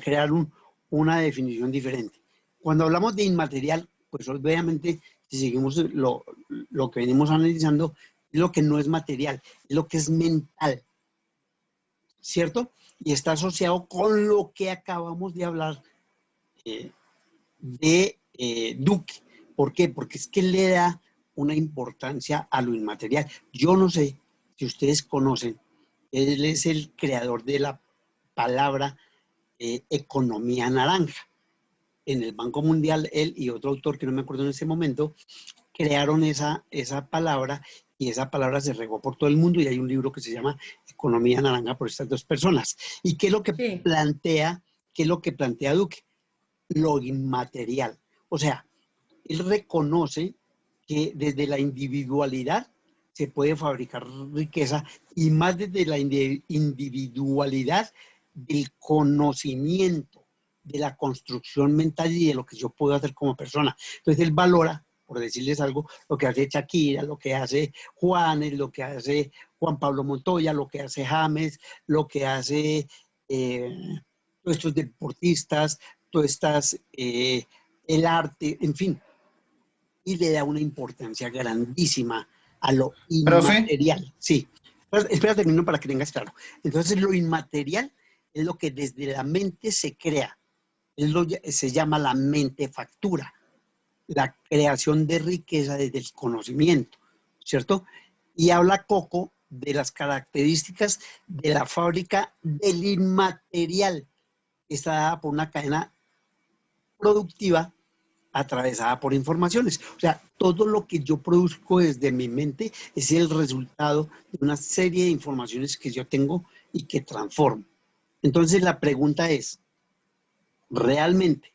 Speaker 4: crear una definición diferente. Cuando hablamos de inmaterial, pues obviamente, si seguimos lo que venimos analizando, es lo que no es material, es lo que es mental, ¿cierto? Y está asociado con lo que acabamos de hablar de Duque. ¿Por qué? Porque es que le da una importancia a lo inmaterial. Yo no sé si ustedes conocen, él es el creador de la palabra economía naranja. En el Banco Mundial, él y otro autor que no me acuerdo en ese momento, crearon esa palabra y esa palabra se regó por todo el mundo y hay un libro que se llama Economía Naranja por estas dos personas. ¿Y qué es lo que plantea, qué es lo que plantea Duque? Lo inmaterial. O sea, él reconoce que desde la individualidad se puede fabricar riqueza y más desde la individualidad del conocimiento, de la construcción mental y de lo que yo puedo hacer como persona. Entonces él valora, por decirles algo, lo que hace Shakira, lo que hace Juanes, lo que hace Juan Pablo Montoya, lo que hace James, lo que hace todos estos deportistas, todas estas, el arte, en fin, y le da una importancia grandísima a lo
Speaker 3: Profe,
Speaker 4: inmaterial. Sí, espera, termino para que tengas claro. Entonces lo inmaterial es lo que desde la mente se crea, se llama la mentefactura, la creación de riqueza desde el conocimiento, ¿cierto? Y habla Coco de las características de la fábrica del inmaterial, que está dada por una cadena productiva atravesada por informaciones. O sea, todo lo que yo produzco desde mi mente es el resultado de una serie de informaciones que yo tengo y que transformo. Entonces la pregunta es, ¿realmente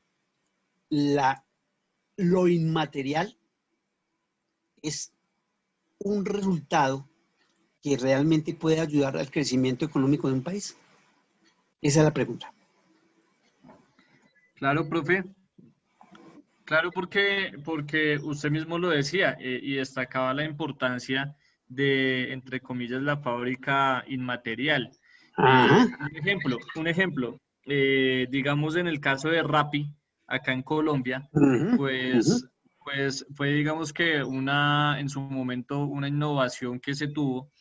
Speaker 4: lo inmaterial es un resultado que realmente puede ayudar al crecimiento económico de un país? Esa es la pregunta.
Speaker 5: Claro, profe. Claro, porque usted mismo lo decía y destacaba la importancia de, entre comillas, la fábrica inmaterial.
Speaker 4: Ajá.
Speaker 5: Un ejemplo, digamos en el caso de Rappi, acá en Colombia, pues, pues fue, digamos que en su momento, una innovación que se tuvo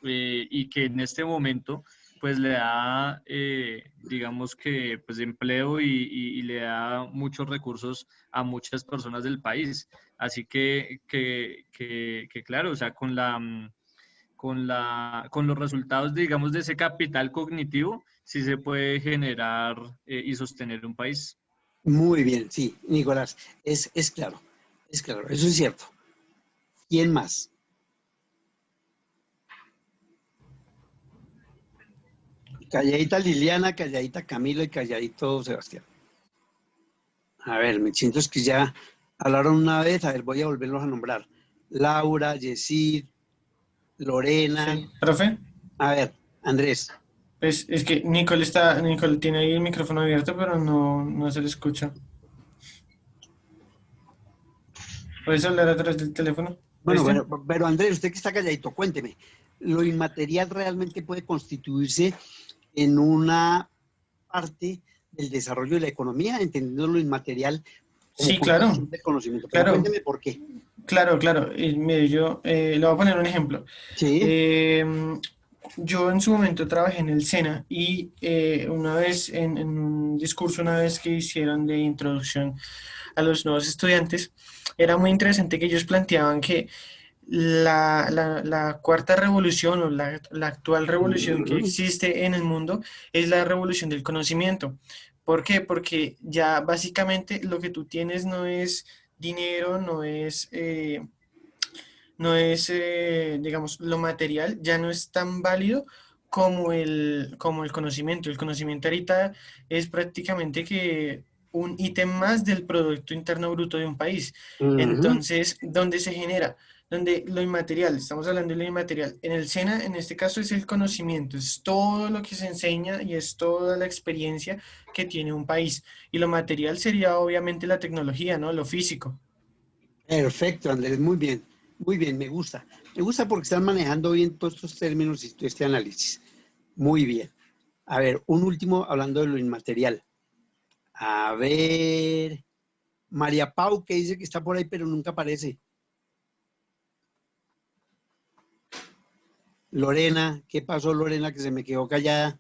Speaker 5: y que en este momento pues le da, digamos que, pues empleo y le da muchos recursos a muchas personas del país. Así que claro, o sea, con los resultados, digamos, de ese capital cognitivo, sí se puede generar y sostener un país.
Speaker 4: Muy bien, sí, Nicolás, es claro, eso es cierto. ¿Quién más? Calladita Liliana, calladita Camilo y calladito Sebastián. A ver, me siento es que ya hablaron una vez, a ver, voy a volverlos a nombrar. Laura, Yesid, Lorena.
Speaker 3: sí, profe.
Speaker 4: A ver, Andrés.
Speaker 3: Pues es que Nicole tiene ahí el micrófono abierto, pero no se le escucha. ¿Puedes hablar a través del teléfono?
Speaker 4: Bueno, pero Andrés, usted que está calladito, cuénteme. ¿Lo inmaterial realmente puede constituirse en una parte del desarrollo de la economía, entendiendo lo inmaterial como
Speaker 3: Sí, claro,
Speaker 4: construcción del conocimiento? Pero
Speaker 3: claro,
Speaker 4: cuénteme por qué.
Speaker 3: claro. Y mire, yo le voy a poner un ejemplo.
Speaker 4: Sí.
Speaker 3: Yo en su momento trabajé en el SENA y una vez en un discurso, una vez que hicieron de introducción a los nuevos estudiantes, era muy interesante que ellos planteaban que la cuarta revolución o la actual revolución que existe en el mundo es la revolución del conocimiento. ¿Por qué? Porque ya básicamente lo que tú tienes no es dinero, no es, digamos, lo material, ya no es tan válido como el conocimiento. El conocimiento ahorita es prácticamente que un ítem más del Producto Interno Bruto de un país. Entonces, ¿dónde se genera? Donde lo inmaterial, estamos hablando de lo inmaterial. En el SENA, en este caso, es el conocimiento, es todo lo que se enseña y es toda la experiencia que tiene un país. Y lo material sería obviamente la tecnología, ¿no? Lo físico.
Speaker 4: Perfecto, Andrés, muy bien. Muy bien, me gusta. Me gusta porque están manejando bien todos estos términos y todo este análisis. Muy bien. A ver, un último hablando de lo inmaterial. A ver, María Pau, que dice que está por ahí, pero nunca aparece. Lorena, ¿qué pasó, Lorena, que se me quedó callada?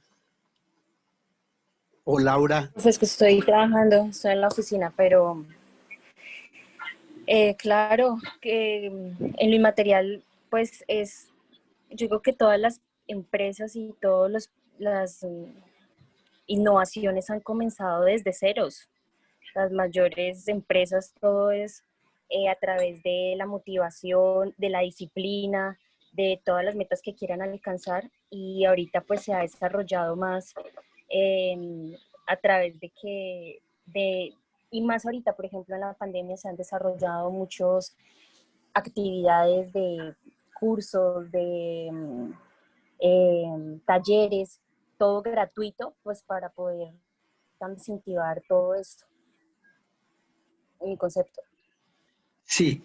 Speaker 4: O Laura.
Speaker 7: Pues es que estoy trabajando, estoy en la oficina, pero claro que en lo inmaterial, pues yo creo que todas las empresas y todas las innovaciones han comenzado desde ceros. Las mayores empresas, todo es a través de la motivación, de la disciplina, de todas las metas que quieran alcanzar, y ahorita pues se ha desarrollado más a través y más ahorita, por ejemplo, en la pandemia se han desarrollado muchas actividades de cursos, de talleres, todo gratuito, pues para poder incentivar todo esto, en mi concepto.
Speaker 4: Sí.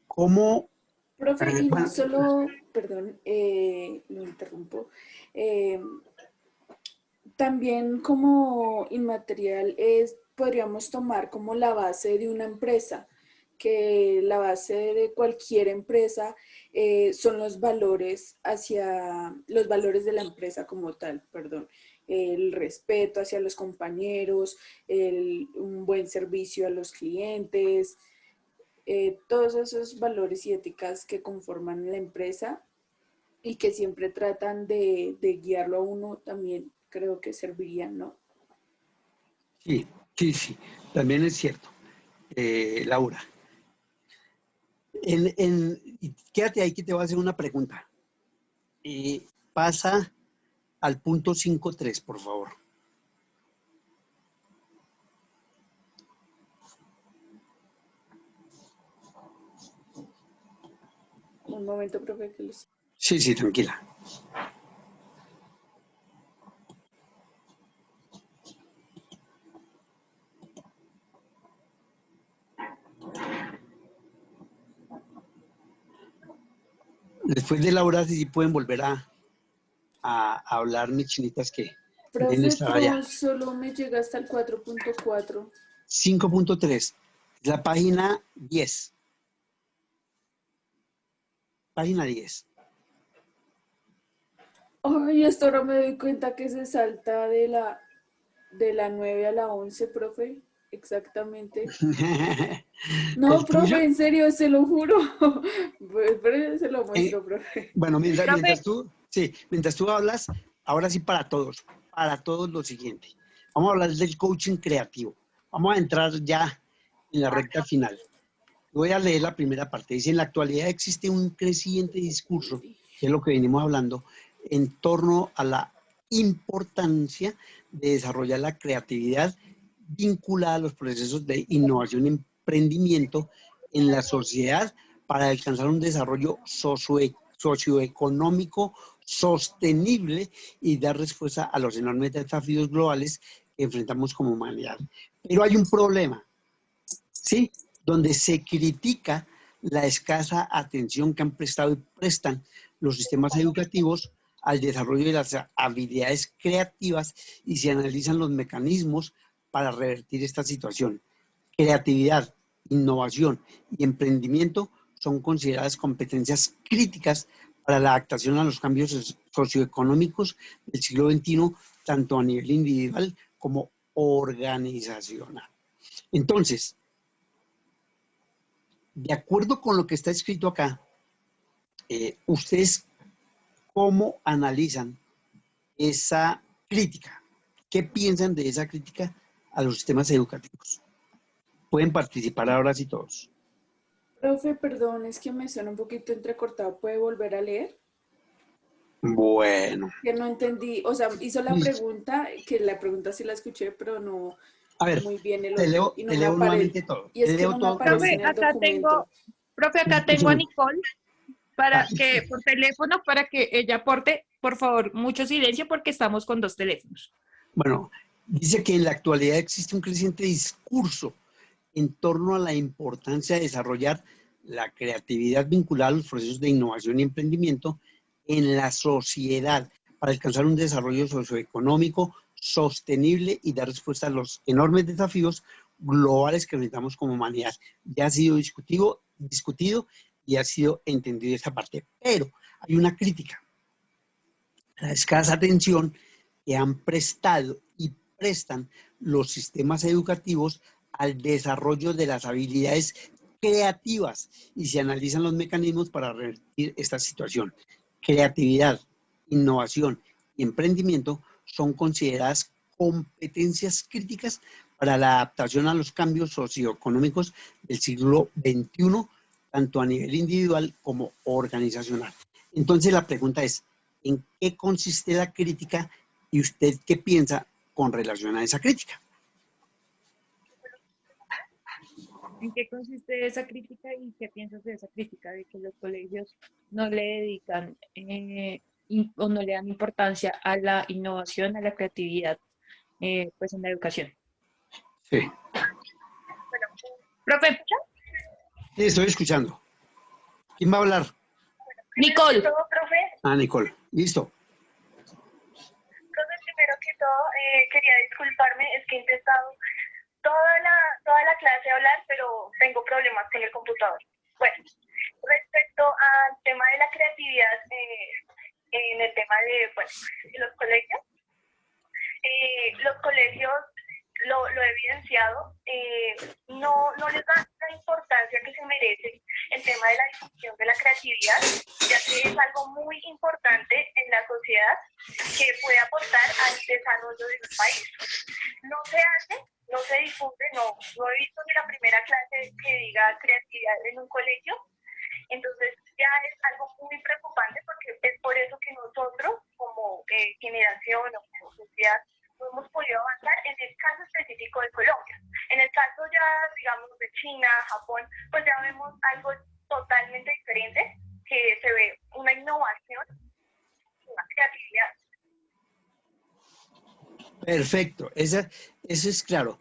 Speaker 4: ¿Cómo?
Speaker 6: Profe, y no
Speaker 4: Bueno,
Speaker 6: solo, perdón, lo interrumpo, también como inmaterial podríamos tomar como la base de una empresa, que la base de cualquier empresa son los valores de la empresa como tal, perdón. El respeto hacia los compañeros, un buen servicio a los clientes, todos esos valores y éticas que conforman la empresa y que siempre tratan de guiarlo a uno, también creo que servirían, ¿no?
Speaker 4: sí, sí, también es cierto, Laura. Quédate ahí que te voy a hacer una pregunta. Pasa al punto 5.3, por favor.
Speaker 6: Un momento, profe, que los...
Speaker 4: Sí, sí, tranquila. Después de Laura, si pueden volver a hablar mis chinitas que deben
Speaker 6: Profe,
Speaker 4: estar allá.
Speaker 6: pero solo me llega hasta el 4.4.
Speaker 4: 5.3, la página 10. Página 10.
Speaker 6: Ay, hasta ahora me doy cuenta que se salta de la 9 a la 11, profe. Exactamente. No,
Speaker 4: ¿El tuyo?
Speaker 6: profe, en serio, se lo juro. Pero se lo muestro, profe.
Speaker 4: Bueno,
Speaker 1: Profe,
Speaker 4: mientras tú hablas, ahora sí para todos lo siguiente. Vamos a hablar del coaching creativo. Vamos a entrar ya en la recta final. Voy a leer la primera parte. Dice, en la actualidad existe un creciente discurso, que es lo que venimos hablando, en torno a la importancia de desarrollar la creatividad vinculada a los procesos de innovación y emprendimiento en la sociedad para alcanzar un desarrollo socioeconómico sostenible y dar respuesta a los enormes desafíos globales que enfrentamos como humanidad. Pero hay un problema, ¿sí? Donde se critica la escasa atención que han prestado y prestan los sistemas educativos al desarrollo de las habilidades creativas y se analizan los mecanismos para revertir esta situación. Creatividad, innovación y emprendimiento son consideradas competencias críticas para la adaptación a los cambios socioeconómicos del siglo XXI, tanto a nivel individual como organizacional. Entonces, de acuerdo con lo que está escrito acá, ustedes cómo analizan esa crítica, qué piensan de esa crítica a los sistemas educativos. Pueden participar ahora sí todos.
Speaker 6: Profe, perdón, es que me suena un poquito entrecortado. ¿Puede volver a leer?
Speaker 4: Bueno.
Speaker 6: Que no entendí, o sea, hizo la pregunta, que la pregunta sí la escuché, pero no muy bien el otro. Y no
Speaker 4: te
Speaker 6: me
Speaker 4: leo
Speaker 6: aparece.
Speaker 4: nuevamente todo.
Speaker 6: Y es que no me aparece en el documento.
Speaker 1: Profe, acá tengo a Nicole por teléfono para que ella aporte. Por favor, mucho silencio porque estamos con 2 teléfonos.
Speaker 4: Bueno, dice que en la actualidad existe un creciente discurso en torno a la importancia de desarrollar la creatividad vinculada a los procesos de innovación y emprendimiento en la sociedad para alcanzar un desarrollo socioeconómico sostenible y dar respuesta a los enormes desafíos globales que enfrentamos como humanidad. Ya ha sido discutido y ha sido entendido esta parte. Pero hay una crítica. La escasa atención que han prestado y prestan los sistemas educativos al desarrollo de las habilidades creativas y se analizan los mecanismos para revertir esta situación. Creatividad, innovación y emprendimiento son consideradas competencias críticas para la adaptación a los cambios socioeconómicos del siglo XXI, tanto a nivel individual como organizacional. Entonces la pregunta es, ¿en qué consiste la crítica y usted qué piensa con relación a esa crítica?
Speaker 1: ¿En qué consiste esa crítica y qué piensas de esa crítica? De que los colegios no le dedican o no le dan importancia a la innovación, a la creatividad, pues en la educación.
Speaker 4: Sí.
Speaker 1: Bueno, profe, ¿me escucha?
Speaker 4: Sí, estoy escuchando. ¿Quién va a hablar?
Speaker 1: Nicole.
Speaker 10: Todo, profe.
Speaker 4: Ah, Nicole. Listo.
Speaker 10: Profe, primero que todo, quería disculparme, es que he intentado toda la clase hablar, pero tengo problemas con el computador. Bueno, respecto al tema de la creatividad, en el tema de los colegios, lo he evidenciado, no les dan la importancia que se merece el tema de la difusión de la creatividad, ya que es algo muy importante en la sociedad que puede aportar al desarrollo de un país. No se hace, no se difunde, no he visto ni la primera clase que diga creatividad en un colegio. Entonces ya es algo muy preocupante porque es por eso que nosotros como generación o como sociedad no hemos podido avanzar en el caso específico de Colombia. En el caso ya, digamos, de China, Japón, pues ya vemos algo totalmente diferente, que se ve una innovación, una creatividad.
Speaker 4: Perfecto, eso es claro.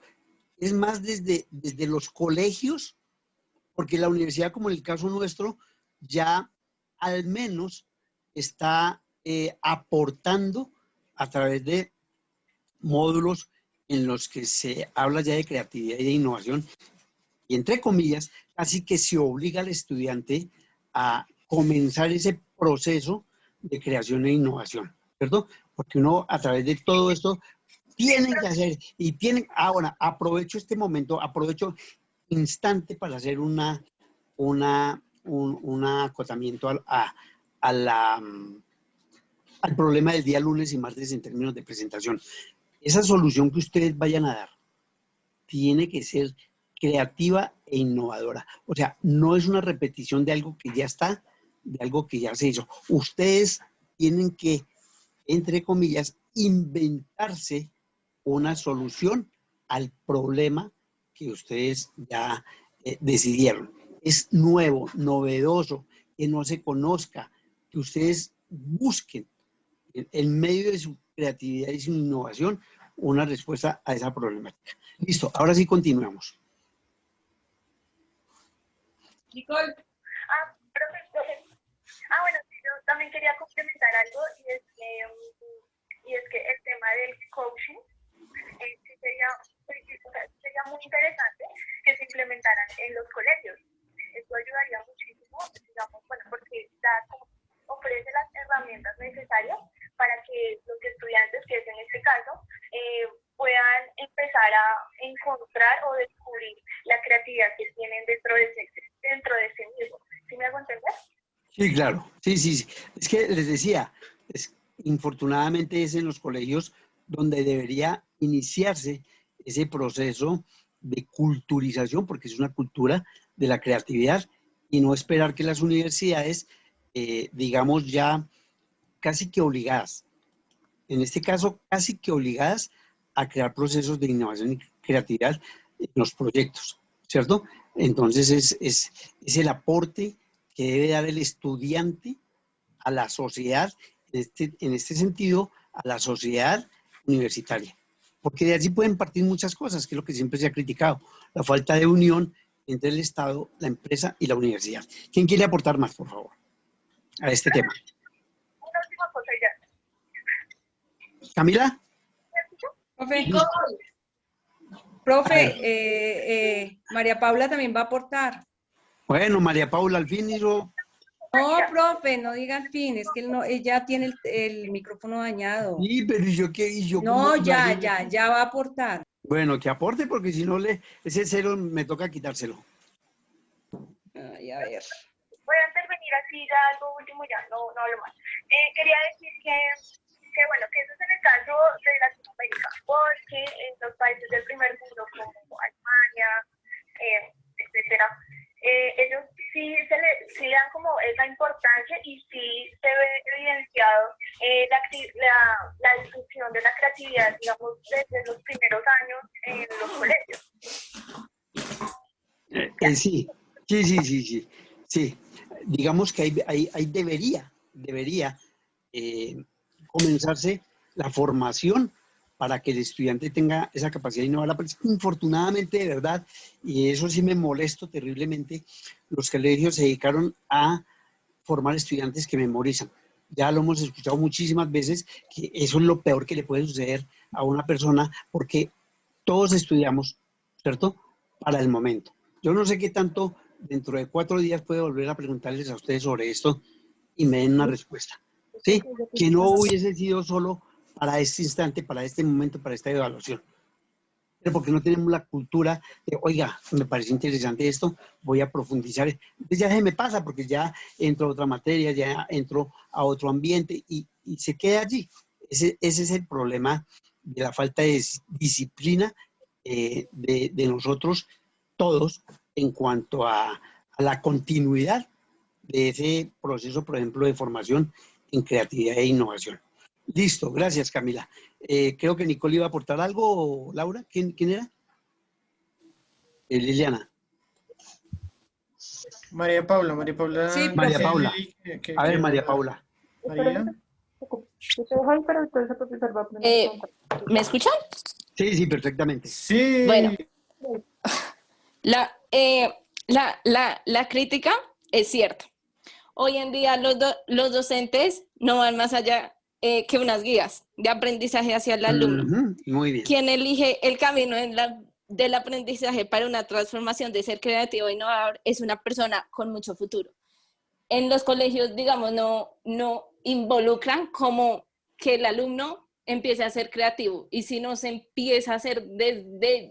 Speaker 4: Es más desde los colegios, porque la universidad, como en el caso nuestro, ya al menos está aportando a través de módulos en los que se habla ya de creatividad y de innovación, y entre comillas, casi que se obliga al estudiante a comenzar ese proceso de creación e innovación, ¿cierto? Porque uno a través de todo esto tienen que hacer, y tienen, ahora aprovecho este momento, aprovecho instante para hacer un acotamiento al problema del día lunes y martes en términos de presentación. Esa solución que ustedes vayan a dar tiene que ser creativa e innovadora. O sea, no es una repetición de algo que ya está, de algo que ya se hizo. Ustedes tienen que, entre comillas, inventarse una solución al problema que ustedes ya decidieron. Es nuevo, novedoso, que no se conozca, que ustedes busquen en medio de su creatividad y su innovación una respuesta a esa problemática. Listo, ahora sí continuamos.
Speaker 1: Nicole.
Speaker 10: Profe. Bueno, sí, yo también quería complementar algo y es que el tema del coaching sí sería muy interesante que se implementaran en los colegios. Esto ayudaría muchísimo, digamos, porque ofrece las herramientas necesarias para que los estudiantes, que es en este caso, puedan empezar a encontrar o descubrir la creatividad que tienen dentro de sí mismo. ¿Sí me hago entender?
Speaker 4: Sí, claro. Sí. Es que les decía, infortunadamente es en los colegios donde debería iniciarse ese proceso de culturización, porque es una cultura de la creatividad, y no esperar que las universidades, digamos ya casi que obligadas, en este caso casi que obligadas a crear procesos de innovación y creatividad en los proyectos, ¿cierto? Entonces es el aporte que debe dar el estudiante a la sociedad, en este sentido, a la sociedad universitaria. Porque de allí pueden partir muchas cosas, que es lo que siempre se ha criticado, la falta de unión entre el Estado, la empresa y la universidad. ¿Quién quiere aportar más, por favor, a este tema?
Speaker 10: Una última cosa ya.
Speaker 4: ¿Camila?
Speaker 2: Profe, María Paula también va a aportar.
Speaker 4: Bueno, María Paula al fin hizo
Speaker 2: No, profe, no diga el fin, es que él, no, él ya tiene el micrófono dañado.
Speaker 4: Sí, pero ¿y yo qué? ¿Y yo
Speaker 2: No,
Speaker 4: cómo
Speaker 2: ya,
Speaker 4: imagino?
Speaker 2: ya va a aportar.
Speaker 4: Bueno, que aporte, porque si no, ese cero me toca quitárselo.
Speaker 2: Ay, a ver.
Speaker 10: Voy a intervenir así ya algo último, ya no hablo más. Quería decir que bueno, que eso es en el caso de Latinoamérica, porque en los países del primer mundo como Alemania, etcétera, ellos sí sí dan como esa importancia y sí se ve evidenciado la difusión de la creatividad, digamos, desde los primeros años en los colegios.
Speaker 4: Sí. Digamos que ahí debería comenzarse la formación para que el estudiante tenga esa capacidad de innovar. Pero infortunadamente, de verdad, y eso sí me molesto terriblemente, los colegios se dedicaron a formar estudiantes que memorizan. Ya lo hemos escuchado muchísimas veces, que eso es lo peor que le puede suceder a una persona, porque todos estudiamos, ¿cierto?, para el momento. Yo no sé qué tanto dentro de 4 días puedo volver a preguntarles a ustedes sobre esto y me den una respuesta. ¿Sí? Que no hubiese sido solo para este instante, para este momento, para esta evaluación. Pero porque no tenemos la cultura de, oiga, me parece interesante esto, voy a profundizar. Entonces ya se me pasa porque ya entro a otra materia, ya entro a otro ambiente y se queda allí. Ese es el problema de la falta de disciplina de nosotros todos en cuanto a la continuidad de ese proceso, por ejemplo, de formación en creatividad e innovación. Listo, gracias Camila. Creo que Nicole iba a aportar algo, Laura. ¿Quién era? Liliana.
Speaker 3: María Paula.
Speaker 2: Sí,
Speaker 4: María
Speaker 2: profe.
Speaker 4: Paula. A ver, María Paula.
Speaker 3: María.
Speaker 7: ¿Me escuchan?
Speaker 4: Sí, perfectamente.
Speaker 3: Sí.
Speaker 7: Bueno, la crítica es cierta. Hoy en día los docentes no van más allá que unas guías de aprendizaje hacia el alumno.
Speaker 4: Muy bien.
Speaker 7: Quien elige el camino del aprendizaje para una transformación de ser creativo e innovador es una persona con mucho futuro. En los colegios, digamos, no involucran como que el alumno empiece a ser creativo, y si no se empieza a hacer desde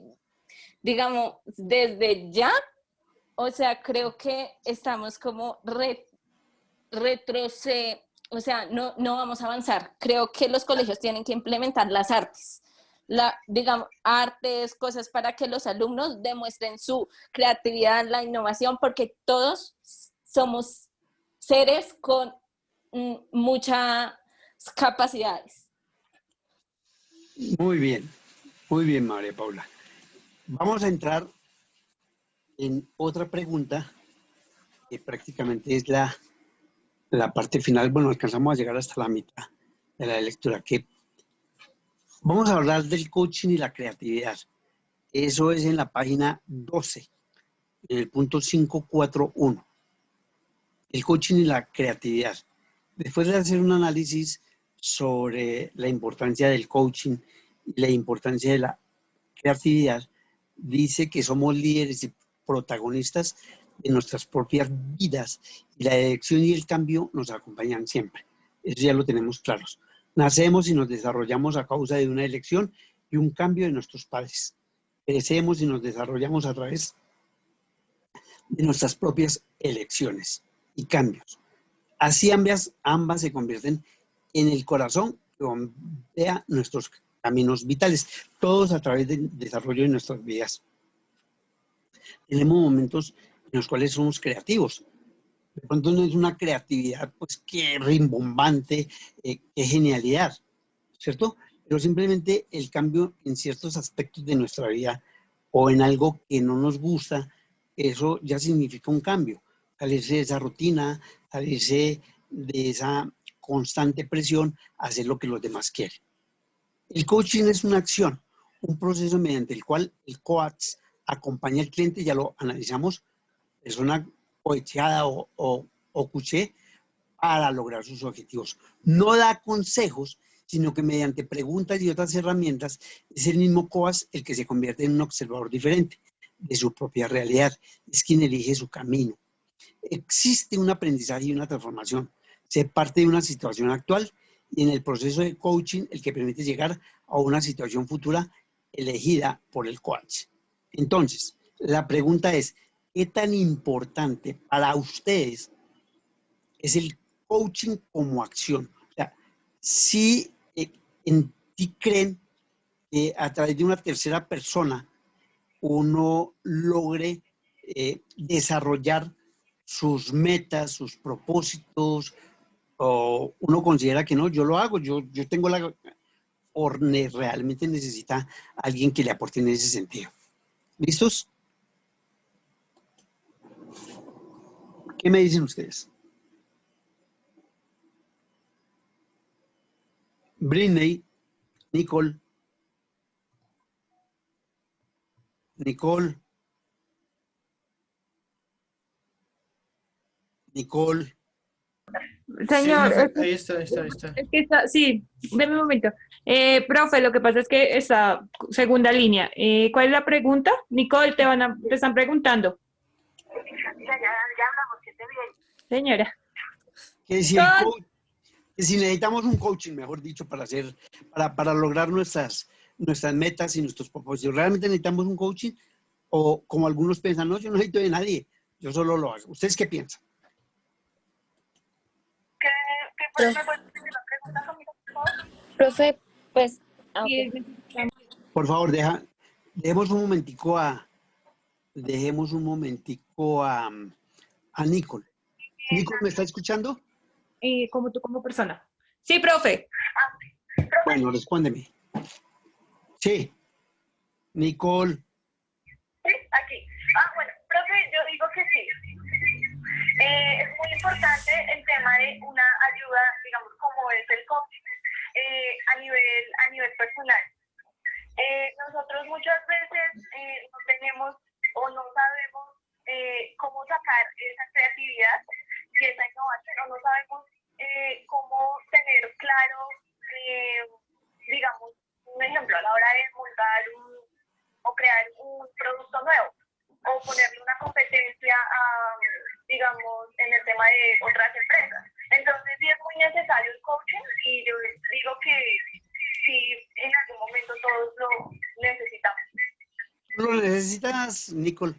Speaker 7: ya, o sea, creo que estamos como o sea, no vamos a avanzar. Creo que los colegios tienen que implementar las artes, digamos, artes, cosas para que los alumnos demuestren su creatividad, la innovación, porque todos somos seres con muchas capacidades.
Speaker 4: Muy bien, María Paula. Vamos a entrar en otra pregunta que prácticamente es la parte final. Bueno, alcanzamos a llegar hasta la mitad de la lectura. Que vamos a hablar del coaching y la creatividad. Eso es en la página 12, en el punto 541. El coaching y la creatividad. Después de hacer un análisis sobre la importancia del coaching y la importancia de la creatividad, dice que somos líderes y protagonistas de nuestras propias vidas y la elección y el cambio nos acompañan siempre. Eso ya lo tenemos claros. Nacemos y nos desarrollamos a causa de una elección y un cambio de nuestros padres. Crecemos y nos desarrollamos a través de nuestras propias elecciones y cambios. Así ambas se convierten en el corazón que bombea nuestros caminos vitales, todos a través del desarrollo de nuestras vidas. Tenemos momentos en los cuales somos creativos. De pronto no es una creatividad, pues, qué rimbombante, qué genialidad, ¿cierto? Pero simplemente el cambio en ciertos aspectos de nuestra vida o en algo que no nos gusta, eso ya significa un cambio. Salirse de esa rutina, salirse de esa constante presión a hacer lo que los demás quieren. El coaching es una acción, un proceso mediante el cual el coach acompaña al cliente, ya lo analizamos, persona coacheada o coaché, para lograr sus objetivos. No da consejos, sino que mediante preguntas y otras herramientas es el mismo coach el que se convierte en un observador diferente de su propia realidad. Es quien elige su camino. Existe un aprendizaje y una transformación. Se parte de una situación actual y en el proceso de coaching el que permite llegar a una situación futura elegida por el coach. Entonces, la pregunta es, ¿qué tan importante para ustedes es el coaching como acción? O sea, si en ti creen que a través de una tercera persona uno logre desarrollar sus metas, sus propósitos, o uno considera que no, yo lo hago, yo tengo la... o realmente necesita alguien que le aporte en ese sentido. ¿Listos? ¿Qué me dicen ustedes? Britney, Nicole. Nicole. Nicole.
Speaker 1: Señor,
Speaker 3: Sí, ahí está.
Speaker 1: es que sí, déme un momento. Profe, lo que pasa es que esta segunda línea. ¿Cuál es la pregunta? Nicole, te están preguntando.
Speaker 10: Ya hablamos, que esté bien.
Speaker 1: Señora.
Speaker 4: Que si, que si necesitamos un coaching, mejor dicho, para lograr nuestras metas y nuestros propósitos. ¿Realmente necesitamos un coaching? O como algunos piensan, no, yo no necesito de nadie, yo solo lo hago. ¿Ustedes qué piensan?
Speaker 7: Profe, pues,
Speaker 4: Por favor, dejemos un momentico a Nicole. ¿Nicole me está escuchando?
Speaker 1: Como tú como persona. Sí, profe.
Speaker 4: Bueno, respóndeme. Sí. Nicole.
Speaker 10: Sí, aquí. Bueno, profe, yo digo que sí. Es muy importante el tema de una ayuda, digamos, como es el coaching, a nivel personal. Nosotros muchas veces no tenemos o no sabemos cómo sacar esa creatividad y esa innovación, o no sabemos cómo tener claro, digamos, un ejemplo a la hora de montar o crear un producto nuevo, o ponerle una competencia, digamos, en el tema de otras empresas. Entonces sí es muy necesario el coaching y yo digo que sí, en algún momento todos lo necesitamos.
Speaker 4: ¿Tú lo necesitas, Nicole?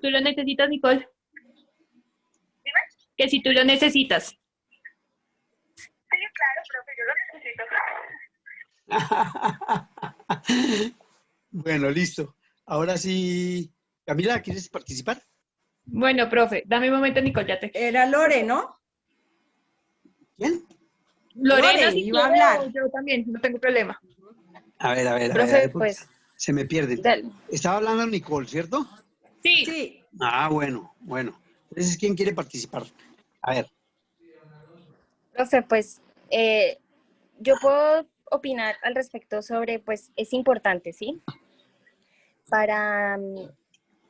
Speaker 1: ¿Tú lo necesitas, Nicole?
Speaker 10: ¿Dime?
Speaker 1: Que si tú lo necesitas.
Speaker 10: Sí, claro, profe, yo lo necesito.
Speaker 4: Bueno, listo. Ahora sí. Camila, ¿quieres participar?
Speaker 1: Bueno, profe, dame un momento, Nicole, ya te...
Speaker 2: Era Lore, ¿no?
Speaker 4: ¿Quién?
Speaker 1: Lorena,
Speaker 2: Lore,
Speaker 1: si
Speaker 2: iba a
Speaker 1: quiere,
Speaker 2: hablar.
Speaker 1: o yo también, no tengo problema.
Speaker 4: A ver,
Speaker 7: profe,
Speaker 4: porque
Speaker 7: pues,
Speaker 4: se me pierden.
Speaker 7: dale.
Speaker 4: Estaba hablando Nicole, ¿cierto?
Speaker 1: Sí.
Speaker 2: Sí.
Speaker 4: Ah, bueno. Entonces, ¿quién quiere participar? A ver.
Speaker 7: Profe, pues, yo puedo opinar al respecto sobre, pues, es importante, ¿sí?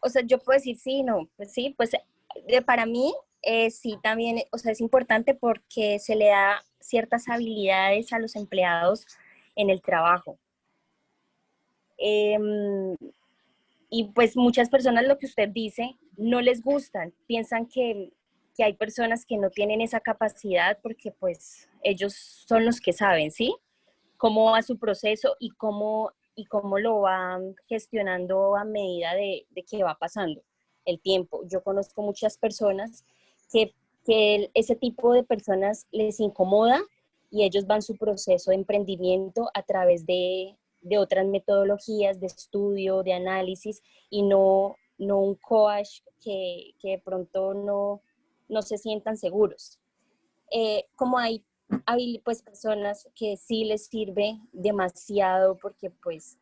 Speaker 7: O sea, yo puedo decir sí, no, pues sí, pues para mí sí también, o sea, es importante porque se le da ciertas habilidades a los empleados en el trabajo. Y pues muchas personas, lo que usted dice, no les gustan, piensan que hay personas que no tienen esa capacidad porque pues ellos son los que saben, ¿sí? Cómo va su proceso y cómo lo van gestionando a medida de que va pasando el tiempo. Yo conozco muchas personas que ese tipo de personas les incomoda y ellos van su proceso de emprendimiento a través de otras metodologías de estudio, de análisis, y no un coach que de pronto no se sientan seguros. Como hay pues personas que sí les sirve demasiado porque pues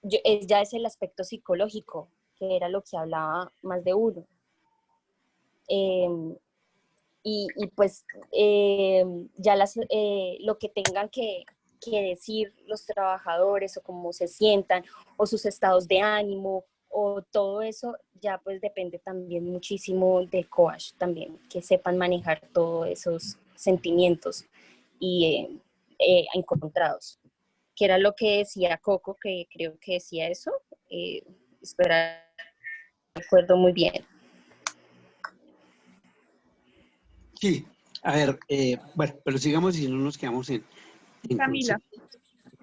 Speaker 7: ya es el aspecto psicológico, que era lo que hablaba más de uno. Y pues ya lo que tengan que decir los trabajadores o cómo se sientan o sus estados de ánimo o todo eso ya pues depende también muchísimo del coach también, que sepan manejar todos esos sentimientos y encontrados, que era lo que decía Coco, que creo que decía eso, espera, recuerdo muy bien.
Speaker 4: Sí, a ver, bueno, pero sigamos y no nos quedamos en
Speaker 1: Camila.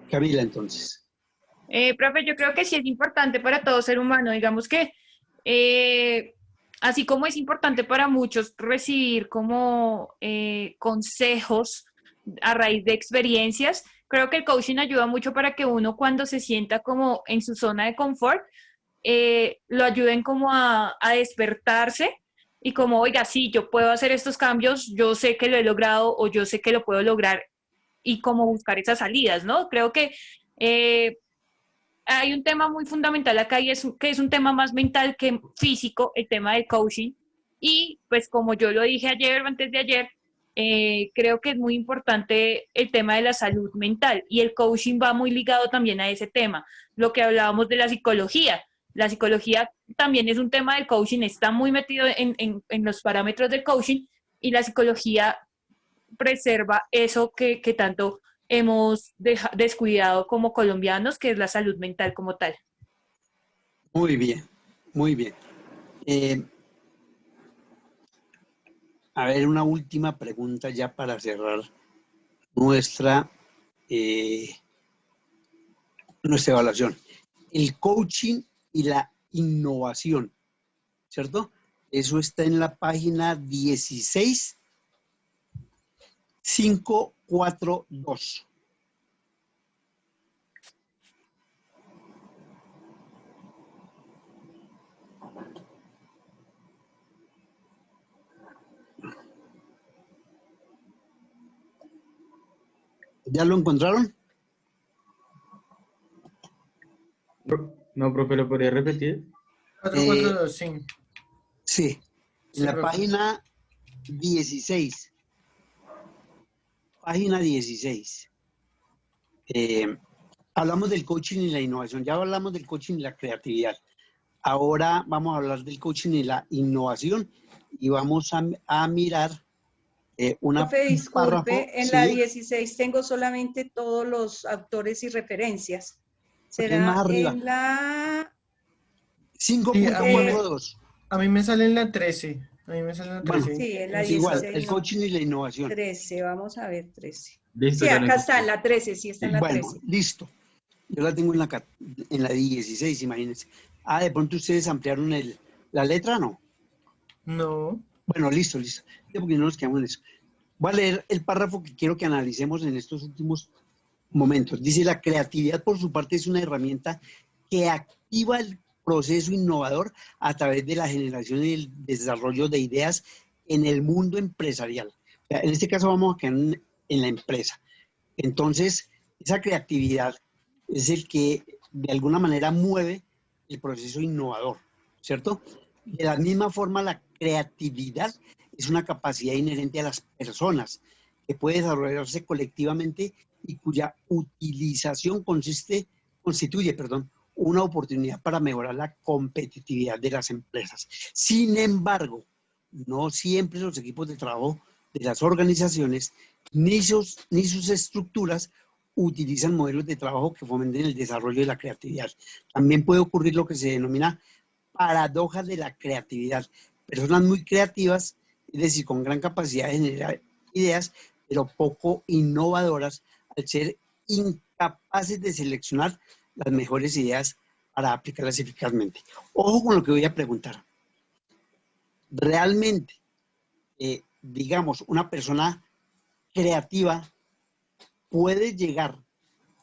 Speaker 4: Camila, entonces.
Speaker 1: Profe, yo creo que sí es importante para todo ser humano. Digamos que así como es importante para muchos recibir como consejos a raíz de experiencias, creo que el coaching ayuda mucho para que uno cuando se sienta como en su zona de confort, lo ayuden como a despertarse y como, oiga, sí, yo puedo hacer estos cambios, yo sé que lo he logrado o yo sé que lo puedo lograr y cómo buscar esas salidas, ¿no? Creo que hay un tema muy fundamental acá y que es un tema más mental que físico, el tema del coaching. Y pues como yo lo dije ayer o antes de ayer, creo que es muy importante el tema de la salud mental y el coaching va muy ligado también a ese tema. Lo que hablábamos de la psicología también es un tema del coaching, está muy metido en los parámetros del coaching y la psicología preserva eso que tanto hemos descuidado como colombianos, que es la salud mental como tal.
Speaker 4: Muy bien, muy bien. A ver, una última pregunta ya para cerrar nuestra, nuestra evaluación. El coaching y la innovación, ¿cierto? Eso está en la página 16542. ¿Ya lo encontraron?
Speaker 8: No, profe, ¿lo podría repetir?
Speaker 3: 442, sí.
Speaker 4: Sí,
Speaker 3: Sí,
Speaker 4: en la
Speaker 3: profe.
Speaker 4: página 16. Página 16. Hablamos del coaching y la innovación. Ya hablamos del coaching y la creatividad. Ahora vamos a hablar del coaching y la innovación y vamos a mirar un
Speaker 2: Profe,
Speaker 4: párrafo.
Speaker 2: disculpe, en la 16 tengo solamente todos los autores y referencias.
Speaker 4: Es más
Speaker 2: ¿Será
Speaker 4: arriba.
Speaker 2: en la...?
Speaker 4: 5.42.
Speaker 3: A mí me sale en la 13. A mí me sale en la 13.
Speaker 4: Bueno,
Speaker 2: Sí, en la
Speaker 4: es
Speaker 2: 16.
Speaker 4: igual, el
Speaker 2: No.
Speaker 4: coaching y la innovación.
Speaker 2: 13, vamos a ver, 13.
Speaker 8: Listo,
Speaker 2: Sí,
Speaker 8: ya lo
Speaker 2: acá
Speaker 8: encontré.
Speaker 2: está, en la 13, sí está en la
Speaker 4: Bueno,
Speaker 2: 13.
Speaker 4: listo. Yo la tengo en la 16, imagínense. Ah, de pronto ustedes ampliaron la letra, ¿no?
Speaker 3: No.
Speaker 4: Bueno, listo. Sí, porque no nos quedamos en eso. Voy a leer el párrafo que quiero que analicemos en estos últimos momentos. Dice, la creatividad por su parte es una herramienta que activa el proceso innovador a través de la generación y el desarrollo de ideas en el mundo empresarial. O sea, en este caso vamos a quedar en la empresa. Entonces, esa creatividad es el que de alguna manera mueve el proceso innovador, ¿cierto? De la misma forma, la creatividad es una capacidad inherente a las personas que puede desarrollarse colectivamente y cuya utilización constituye una oportunidad para mejorar la competitividad de las empresas. Sin embargo, no siempre los equipos de trabajo de las organizaciones ni sus estructuras utilizan modelos de trabajo que fomenten el desarrollo de la creatividad. También puede ocurrir lo que se denomina paradoja de la creatividad. Personas muy creativas, es decir, con gran capacidad de generar ideas, pero poco innovadoras, al ser incapaces de seleccionar las mejores ideas para aplicarlas eficazmente. Ojo con lo que voy a preguntar. Realmente, digamos, una persona creativa puede llegar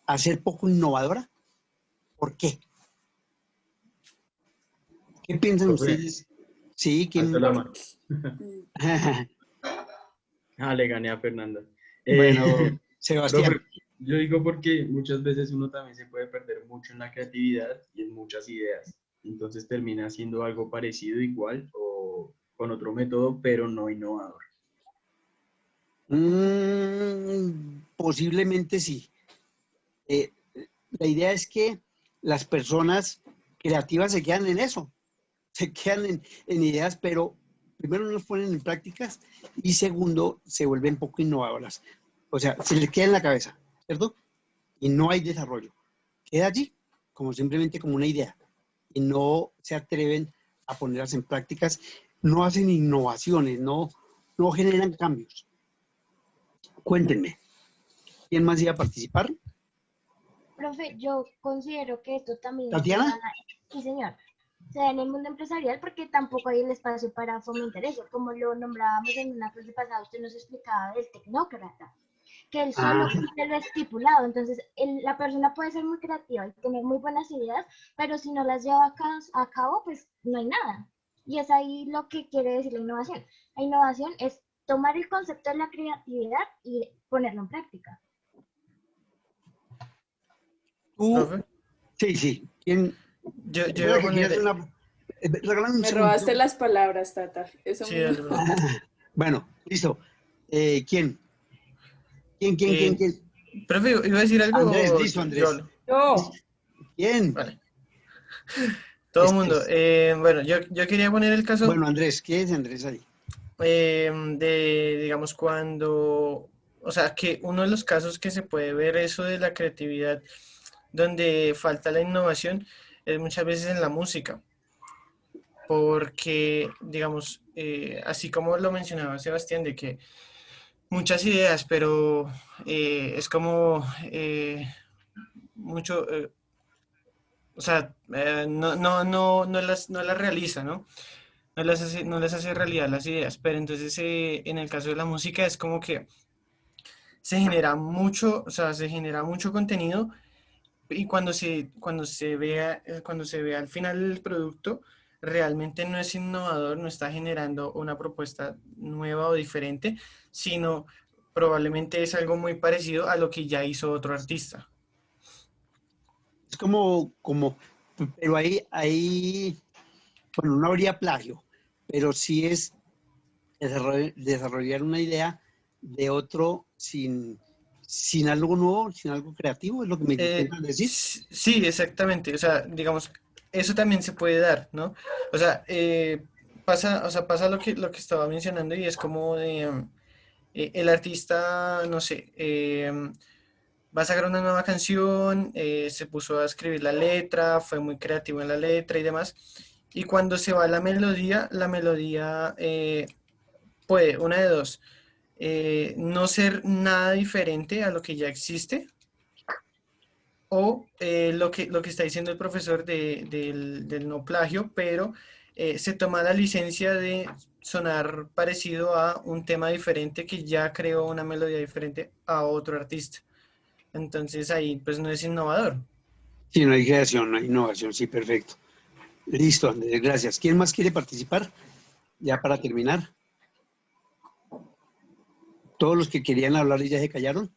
Speaker 4: a ser poco innovadora. ¿Por qué? ¿Qué piensan ustedes? Sí, ¿quién?
Speaker 8: Alza la mano. Le gané a Fernanda.
Speaker 4: Bueno, Sebastián.
Speaker 8: Profe, yo digo porque muchas veces uno también se puede perder mucho en la creatividad y en muchas ideas. Entonces termina haciendo algo parecido, igual o con otro método, pero no innovador.
Speaker 4: Posiblemente sí. La idea es que las personas creativas se quedan en eso, se quedan en ideas, pero primero no las ponen en prácticas y segundo se vuelven poco innovadoras. O sea, se les queda en la cabeza, ¿cierto? Y no hay desarrollo. Queda allí como simplemente como una idea y no se atreven a ponerlas en prácticas, no hacen innovaciones, no no generan cambios. Cuéntenme, ¿quién más iba a participar?
Speaker 9: Profe, yo considero que esto también
Speaker 4: ¿Tatiana?
Speaker 9: sí señor, se da en el mundo empresarial porque tampoco hay el espacio para fomentar eso. Como lo nombrábamos en una clase pasada, usted nos explicaba del tecnócrata, que él solo cumple lo estipulado. Entonces, la persona puede ser muy creativa y tener muy buenas ideas, pero si no las lleva a cabo, pues no hay nada. Y es ahí lo que quiere decir la innovación. La innovación es tomar el concepto de la creatividad y ponerlo en práctica.
Speaker 4: ¿Tú?
Speaker 3: ¿Profe?
Speaker 4: Sí. ¿Quién?
Speaker 3: Yo iba a poner...
Speaker 4: Regálame un
Speaker 6: Me
Speaker 4: segundo.
Speaker 6: robaste las palabras, Tata. Eso
Speaker 3: Sí,
Speaker 6: mismo.
Speaker 3: dale, profe.
Speaker 4: Bueno, listo. ¿Quién? ¿Quién?
Speaker 3: Profe, ¿iba a decir algo?
Speaker 4: Andrés,
Speaker 3: o
Speaker 4: listo,
Speaker 3: yo
Speaker 4: Andrés.
Speaker 3: hablo?
Speaker 2: Yo.
Speaker 4: ¿Quién?
Speaker 3: Vale. Todo el mundo. Bueno, yo quería poner el caso
Speaker 4: Bueno, Andrés, ¿qué es Andrés ahí?
Speaker 3: de, digamos, cuando, o sea, que uno de los casos que se puede ver eso de la creatividad, donde falta la innovación, es muchas veces en la música. Porque, digamos, así como lo mencionaba Sebastián, de que muchas ideas, pero es como mucho, o sea, no las realiza, ¿no? No les hace realidad las ideas, pero entonces en el caso de la música es como que se genera mucho, o sea, se genera mucho contenido y cuando se vea al final el producto, realmente no es innovador, no está generando una propuesta nueva o diferente, sino probablemente es algo muy parecido a lo que ya hizo otro artista.
Speaker 4: Es pero ahí, bueno, no habría plagio, pero sí es desarrollar una idea de otro sin algo nuevo, sin algo creativo, es lo que me intentan decir.
Speaker 3: Sí, exactamente. O sea, digamos, eso también se puede dar, ¿no? O sea, pasa lo que estaba mencionando y es como de, el artista, no sé, va a sacar una nueva canción, se puso a escribir la letra, fue muy creativo en la letra y demás. Y cuando se va la melodía puede, una de dos, no ser nada diferente a lo que ya existe, o lo que está diciendo el profesor del no plagio, pero se toma la licencia de sonar parecido a un tema diferente que ya creó una melodía diferente a otro artista. Entonces ahí pues no es innovador.
Speaker 4: Sí, no hay creación, no hay innovación, sí, perfecto. Listo, Andrés, gracias. ¿Quién más quiere participar? Ya para terminar. ¿Todos los que querían hablar ya se callaron?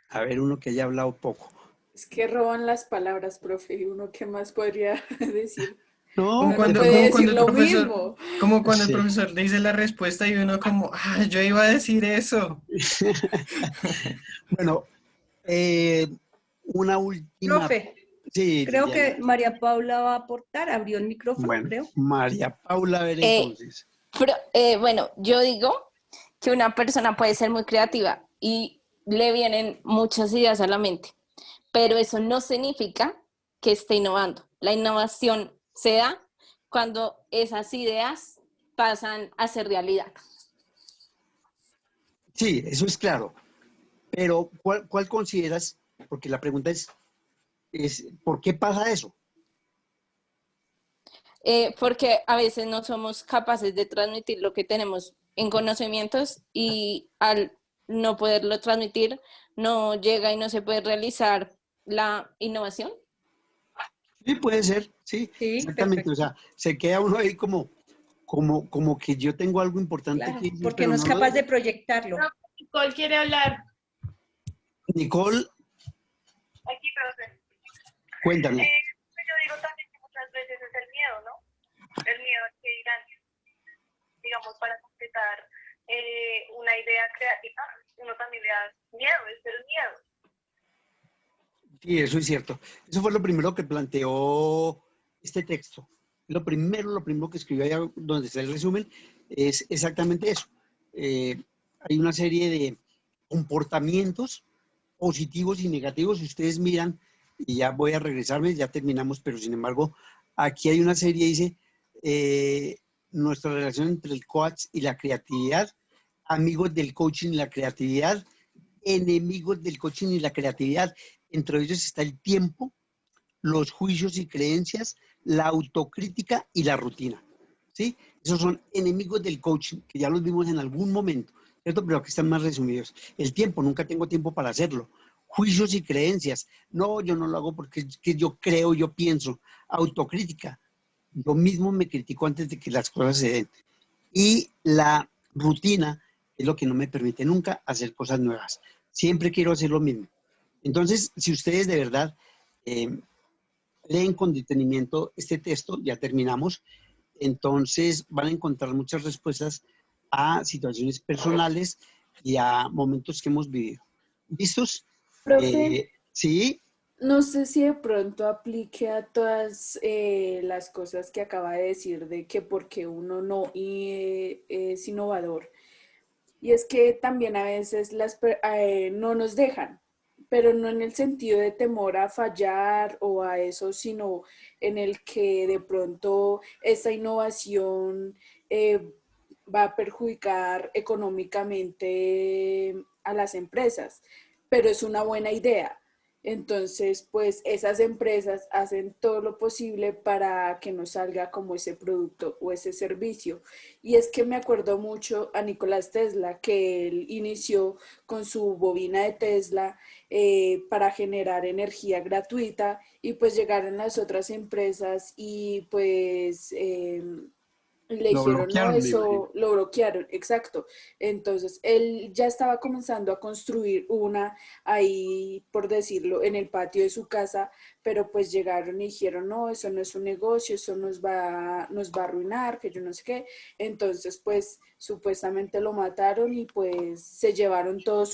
Speaker 4: A ver, uno que haya hablado poco.
Speaker 6: Es que roban las palabras, profe. ¿Y uno qué más podría decir?
Speaker 4: No,
Speaker 3: Como cuando el profesor dice la respuesta y uno como, yo iba a decir eso.
Speaker 4: Bueno, una última.
Speaker 2: Profe,
Speaker 4: sí,
Speaker 2: creo
Speaker 4: Liliana.
Speaker 2: que María Paula va a aportar, abrió el micrófono,
Speaker 4: Bueno,
Speaker 2: creo.
Speaker 4: María Paula, a ver entonces.
Speaker 7: Bueno, yo digo que una persona puede ser muy creativa y le vienen muchas ideas a la mente, pero eso no significa que esté innovando. La innovación se da cuando esas ideas pasan a ser realidad.
Speaker 4: Sí, eso es claro. Pero, ¿cuál consideras? Porque la pregunta es, ¿por qué pasa eso?
Speaker 7: Porque a veces no somos capaces de transmitir lo que tenemos en conocimientos y al no poderlo transmitir, no llega y no se puede realizar la innovación.
Speaker 4: Sí, puede ser, sí, exactamente. Perfecto. O sea, se queda uno ahí como que yo tengo algo importante
Speaker 2: claro,
Speaker 4: que decir,
Speaker 2: porque no es capaz de proyectarlo.
Speaker 1: Nicole quiere hablar.
Speaker 4: Nicole.
Speaker 10: Aquí, profe.
Speaker 4: Cuéntame.
Speaker 10: Yo digo también que muchas veces es el miedo, ¿no? El miedo al que dirán, digamos, para completar una idea creativa, uno también le da miedo, es el miedo.
Speaker 4: Sí, eso es cierto. Eso fue lo primero que planteó este texto. Lo primero que escribió allá donde está el resumen es exactamente eso. Hay una serie de comportamientos positivos y negativos. Si ustedes miran, y ya voy a regresarme, ya terminamos, pero sin embargo, aquí hay una serie, dice, nuestra relación entre el coach y la creatividad, amigos del coaching y la creatividad, enemigos del coaching y la creatividad. Entre ellos está el tiempo, los juicios y creencias, la autocrítica y la rutina. ¿Sí? Esos son enemigos del coaching, que ya los vimos en algún momento, ¿cierto? Pero aquí están más resumidos. El tiempo, nunca tengo tiempo para hacerlo. Juicios y creencias. No, yo no lo hago porque es que yo creo, yo pienso. Autocrítica. Yo mismo me critico antes de que las cosas se den. Y la rutina es lo que no me permite nunca hacer cosas nuevas. Siempre quiero hacer lo mismo. Entonces, si ustedes de verdad leen con detenimiento este texto, ya terminamos, entonces van a encontrar muchas respuestas a situaciones personales y a momentos que hemos vivido. ¿Listos?
Speaker 6: Profe,
Speaker 4: Sí.
Speaker 6: no sé si de pronto aplique a todas las cosas que acaba de decir de que porque uno no es innovador. Y es que también a veces no nos dejan, pero no en el sentido de temor a fallar o a eso, sino en el que de pronto esta innovación va a perjudicar económicamente a las empresas, pero es una buena idea. Entonces, pues esas empresas hacen todo lo posible para que no salga como ese producto o ese servicio. Y es que me acuerdo mucho a Nicolás Tesla, que él inició con su bobina de Tesla para generar energía gratuita y pues llegaron las otras empresas y pues le
Speaker 4: Lo
Speaker 6: dijeron, no,
Speaker 4: bloquearon, me imagino.
Speaker 6: eso lo bloquearon, exacto. Entonces, él ya estaba comenzando a construir una ahí, por decirlo, en el patio de su casa, pero pues llegaron y dijeron, no, eso no es un negocio, eso nos va a arruinar, que yo no sé qué. Entonces, pues, supuestamente lo mataron y pues se llevaron todos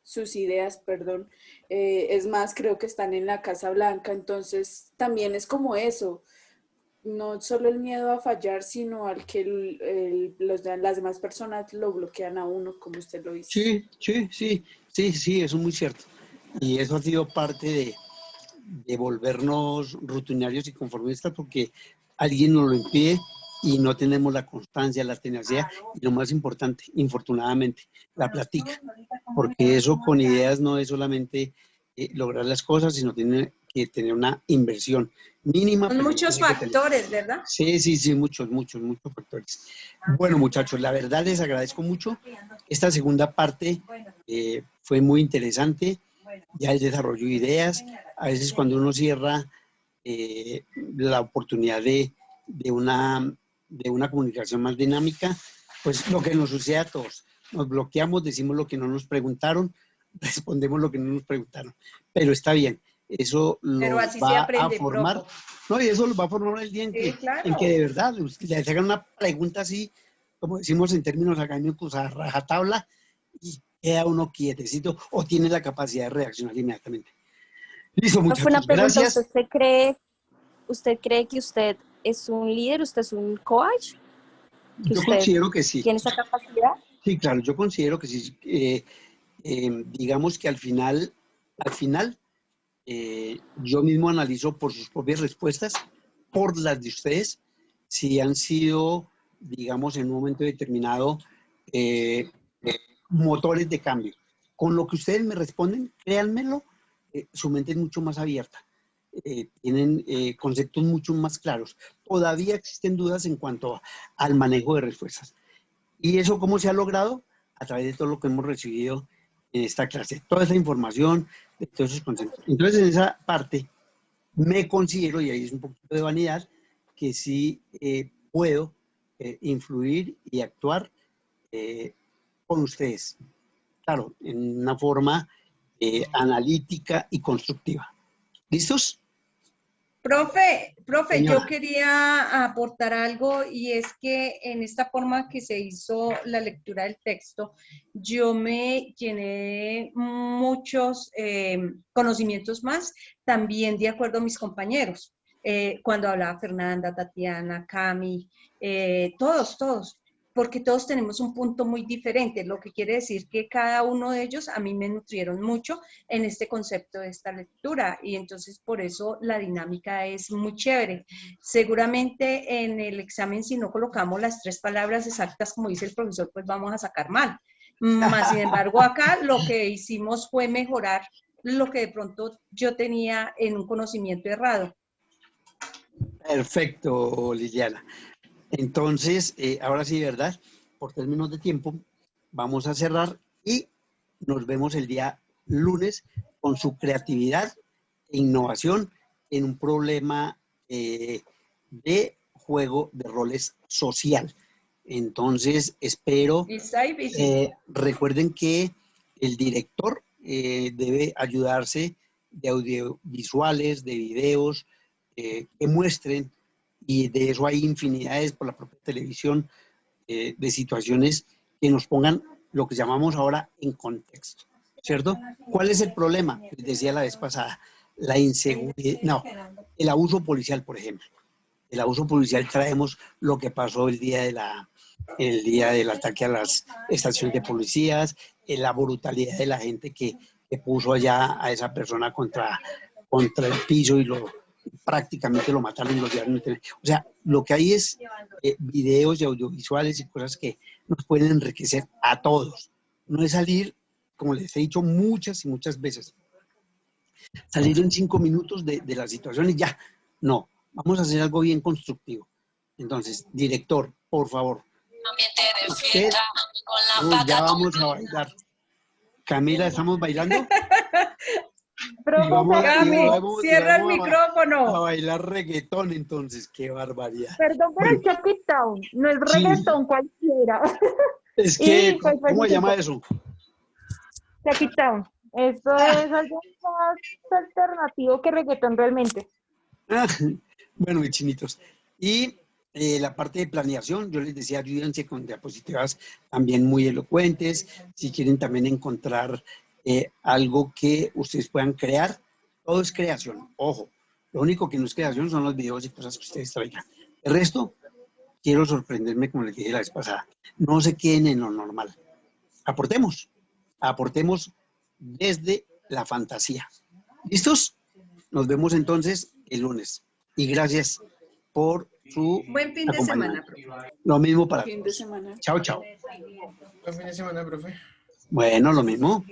Speaker 6: sus ideas, perdón. Es más, creo que están en la Casa Blanca, entonces también es como eso. No solo el miedo a fallar, sino al que las demás personas lo bloquean a uno, como usted lo dice.
Speaker 4: Sí, eso es muy cierto. Y eso ha sido parte de volvernos rutinarios y conformistas porque alguien nos lo impide y no tenemos la constancia, la tenacidad y lo más importante, infortunadamente, la plática. Porque eso con ideas no es solamente lograr las cosas, sino tiene que tener una inversión mínima.
Speaker 2: Son
Speaker 4: Pero
Speaker 2: muchos
Speaker 4: tiene que tener.
Speaker 2: factores, ¿verdad?
Speaker 4: Sí, muchos factores. Bueno, muchachos, la verdad les agradezco mucho. Esta segunda parte fue muy interesante. Ya el desarrollo de ideas. A veces cuando uno cierra la oportunidad de una comunicación más dinámica, pues lo que nos sucede a todos. Nos bloqueamos, decimos lo que no nos preguntaron, respondemos lo que no nos preguntaron. Pero está bien. Eso
Speaker 2: Pero
Speaker 4: los
Speaker 2: así se
Speaker 4: va a
Speaker 2: aprende,
Speaker 4: formar,
Speaker 2: profe.
Speaker 4: no, y eso los va a formar el día en
Speaker 2: Sí,
Speaker 4: que
Speaker 2: claro.
Speaker 4: de verdad les hagan una pregunta así, como decimos en términos académicos, a rajatabla, y queda uno quietecito o tiene la capacidad de reaccionar inmediatamente. Listo,
Speaker 7: Fue una
Speaker 4: muchachos,
Speaker 7: pregunta,
Speaker 4: gracias.
Speaker 7: ¿usted cree que usted es un líder, usted es un coach? ¿Que
Speaker 4: Yo
Speaker 7: usted
Speaker 4: considero que sí.
Speaker 7: tiene esa capacidad?
Speaker 4: Sí, claro, yo considero que sí. Digamos que al final, yo mismo analizo por sus propias respuestas, por las de ustedes, si han sido, digamos, en un momento determinado, motores de cambio. Con lo que ustedes me responden, créanmelo, su mente es mucho más abierta. Tienen conceptos mucho más claros. Todavía existen dudas en cuanto al manejo de respuestas. ¿Y eso cómo se ha logrado? A través de todo lo que hemos recibido en esta clase, toda esa información, de todos esos conceptos. Entonces, en esa parte, me considero, y ahí es un poquito de vanidad, que sí puedo influir y actuar con ustedes. Claro, en una forma analítica y constructiva. ¿Listos?
Speaker 2: Profe,
Speaker 4: Señora.
Speaker 2: yo quería aportar algo y es que en esta forma que se hizo la lectura del texto, yo me llené muchos conocimientos más, también de acuerdo a mis compañeros. Cuando hablaba Fernanda, Tatiana, Cami, todos. porque todos tenemos un punto muy diferente, lo que quiere decir que cada uno de ellos a mí me nutrieron mucho en este concepto de esta lectura, y entonces por eso la dinámica es muy chévere. Seguramente en el examen, si no colocamos las 3 palabras exactas como dice el profesor, pues vamos a sacar mal. Más sin embargo, acá lo que hicimos fue mejorar lo que de pronto yo tenía en un conocimiento errado.
Speaker 4: Perfecto, Liliana. Entonces, ahora sí, ¿verdad? Por términos de tiempo, vamos a cerrar y nos vemos el día lunes con su creatividad e innovación en un problema de juego de roles social. Entonces, espero, recuerden que el director debe ayudarse de audiovisuales, de videos que muestren, y de eso hay infinidades por la propia televisión, de situaciones que nos pongan lo que llamamos ahora en contexto, ¿cierto? ¿Cuál es el problema? Les decía la vez pasada, la inseguridad, no, el abuso policial, por ejemplo. El abuso policial, traemos lo que pasó el día del ataque a las estaciones de policías, la brutalidad de la gente que puso allá a esa persona contra el piso y prácticamente lo mataron y lo llevaron. O sea, lo que hay es videos y audiovisuales y cosas que nos pueden enriquecer a todos. No es salir, como les he dicho muchas y muchas veces, salir en 5 minutos de la situación y ya. No, vamos a hacer algo bien constructivo. Entonces, director, por favor. Usted, ya vamos a bailar. Camila, ¿estamos bailando?
Speaker 2: Cierra el micrófono.
Speaker 4: A bailar reggaetón, entonces, qué barbaridad.
Speaker 1: Perdón por el Check It Down, no es reggaetón cualquiera.
Speaker 4: Es que, ¿cómo se llama eso?
Speaker 1: Check It Down. Esto es algo más alternativo que reggaetón realmente.
Speaker 4: Bueno, mis chinitos. Y la parte de planeación, yo les decía, ayúdense con diapositivas también muy elocuentes. Si quieren también encontrar algo que ustedes puedan crear, todo es creación, ojo. Lo único que no es creación son los videos y cosas que ustedes traigan. El resto, quiero sorprenderme, como les dije la vez pasada. No se queden en lo normal. Aportemos desde la fantasía. ¿Listos? Nos vemos entonces el lunes. Y gracias por su
Speaker 2: buen fin de semana, profe.
Speaker 4: Lo mismo para
Speaker 6: fin de semana.
Speaker 4: Chao, chao.
Speaker 3: Buen fin de semana, profe.
Speaker 4: Bueno, lo mismo.